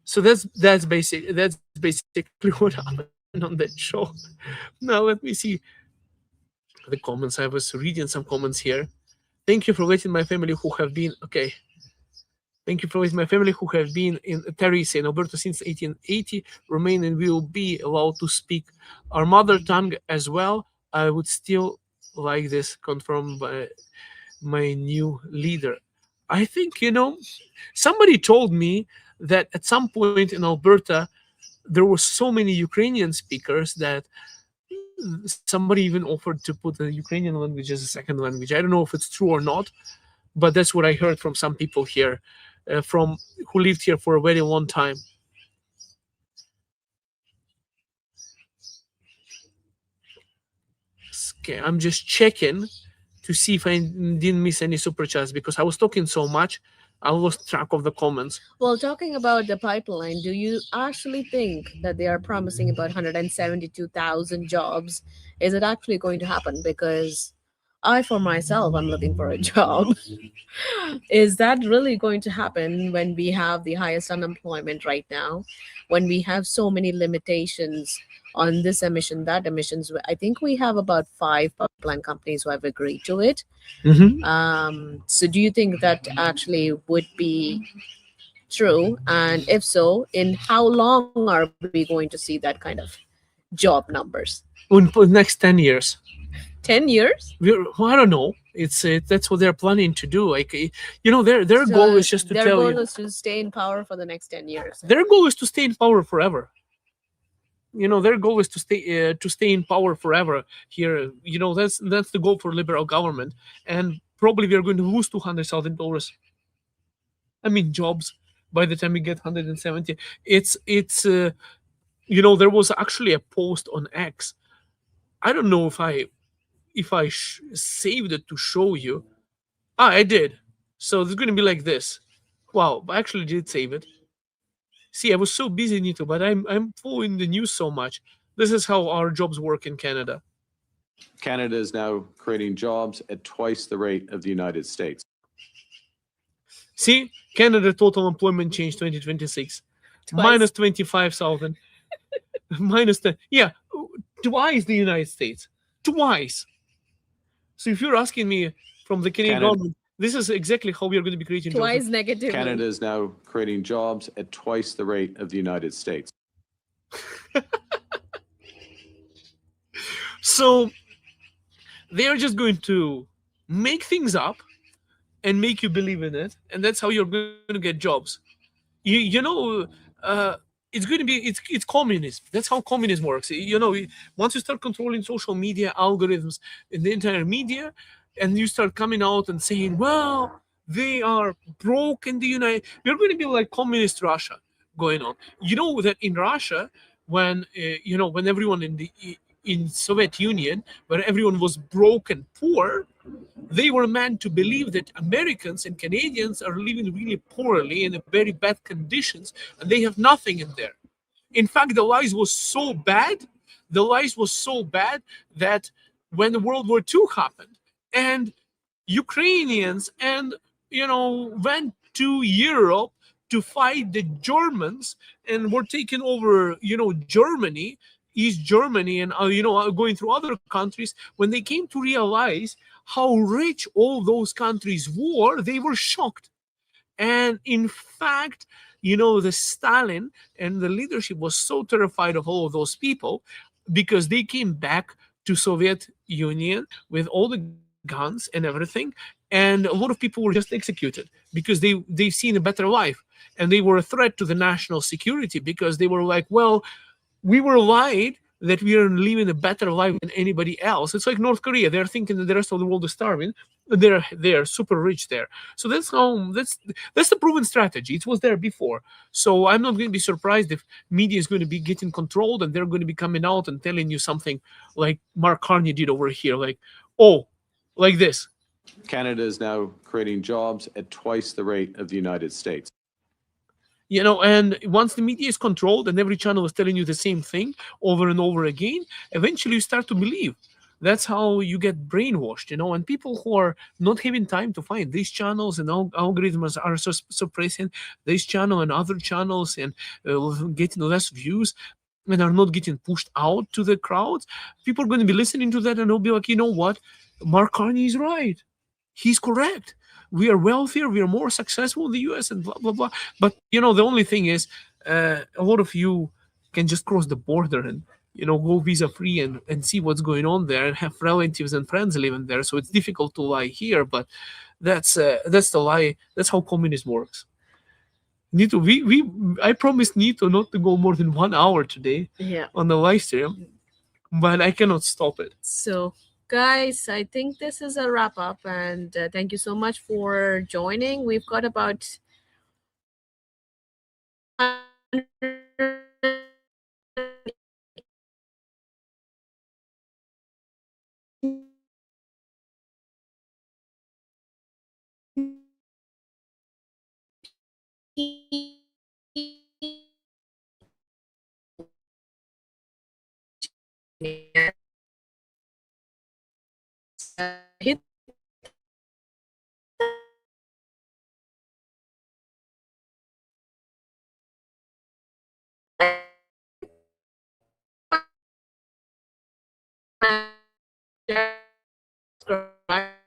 So that's basically what happened on that show. Now let me see the comments. I was reading some comments here. Thank you for letting my family who have been Thank you for letting my family who have been in Teresa in Alberta since 1880 remain and will be allowed to speak our mother tongue as well. I would still like this confirmed by my new leader. I think, somebody told me that at some point in Alberta, there were so many Ukrainian speakers that somebody even offered to put the Ukrainian language as a second language. I don't know if it's true or not, but that's what I heard from some people here, from who lived here for a very long time. Okay, I'm just checking to see if I didn't miss any super chats, because I was talking so much, I lost track of the comments. Well, talking about the pipeline, do you actually think that they are promising about 172,000 jobs? Is it actually going to happen? Because I, for myself, I'm looking for a job. Is that really going to happen when we have the highest unemployment right now? When we have so many limitations on this emission, that emissions? I think we have about 5 pipeline companies who have agreed to it. So do you think that actually would be true? And if so, in how long are we going to see that kind of job numbers? In the next 10 years. 10 years? I don't know. That's what they're planning to do. Like, their goal is just to tell you. Their goal is to stay in power for the next 10 years. Their goal is to stay in power forever. Their goal is to stay in power forever here. That's the goal for liberal government, and probably we are going to lose $200,000. I mean, jobs by the time we get 170. It's there was actually a post on X. I don't know if I saved it to show you. I did. So it's going to be like this. Wow, I actually did save it. See, I was so busy, Nito, but I'm following the news so much. This is how our jobs work in Canada. Canada is now creating jobs at twice the rate of the United States. See, Canada total employment change 2026. Minus 25,000. Minus 10. Yeah, twice the United States. Twice. So if you're asking me from the Canadian government, this is exactly how we are going to be creating twice jobs. Negative. Canada is now creating jobs at twice the rate of the United States. So they are just going to make things up and make you believe in it, and that's how you're going to get jobs. It's going to be it's communism. That's how communism works. Once you start controlling social media algorithms in the entire media, and you start coming out and saying, well, they are broke in the United, you're going to be like communist Russia going on. You know that in Russia, when when everyone in Soviet Union, where everyone was broke and poor, they were meant to believe that Americans and Canadians are living really poorly in very bad conditions, and they have nothing in there. In fact, the lies was so bad that when World War II happened, and Ukrainians went to Europe to fight the Germans and were taking over, Germany, East Germany, and going through other countries. When they came to realize how rich all those countries were, they were shocked. And in fact, the Stalin and the leadership was so terrified of all of those people, because they came back to Soviet Union with all the guns and everything, and a lot of people were just executed because they've seen a better life, and they were a threat to the national security, because they were like, well, we were lied that we are living a better life than anybody else. It's like North Korea. They're thinking that the rest of the world is starving. They're super rich there. So that's the proven strategy. It was there before. So I'm not going to be surprised if media is going to be getting controlled, and they're going to be coming out and telling you something like Mark Carney did over here, like this. Canada is now creating jobs at twice the rate of the United States. And once the media is controlled and every channel is telling you the same thing over and over again, eventually you start to believe. That's how you get brainwashed, and people who are not having time to find these channels, and algorithms are suppressing this channel and other channels, and getting less views, and are not getting pushed out to the crowds. People are going to be listening to that, and they'll be like, you know what? Mark Carney is right. He's correct. We are wealthier, we are more successful in the US, and blah, blah, blah. But, the only thing is, a lot of you can just cross the border and, go visa-free and see what's going on there, and have relatives and friends living there. So it's difficult to lie here, but that's the lie. That's how communism works. Nito, I promised Nito not to go more than 1 hour today on the live stream. but I cannot stop it. So, guys, I think this is a wrap up, and thank you so much for joining. We've got about hit subscribe.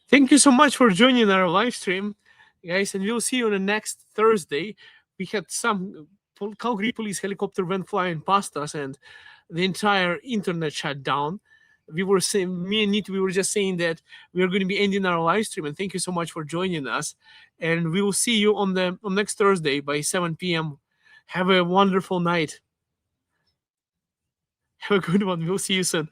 Thank you so much for joining our live stream, guys, and we'll see you on the next Thursday. We had some Calgary police helicopter went flying past us, and the entire internet shut down. We were saying, me and Nit, we were just saying that we are going to be ending our live stream, and thank you so much for joining us. And we will see you on next Thursday by 7 p.m. Have a wonderful night. Have a good one. We'll see you soon.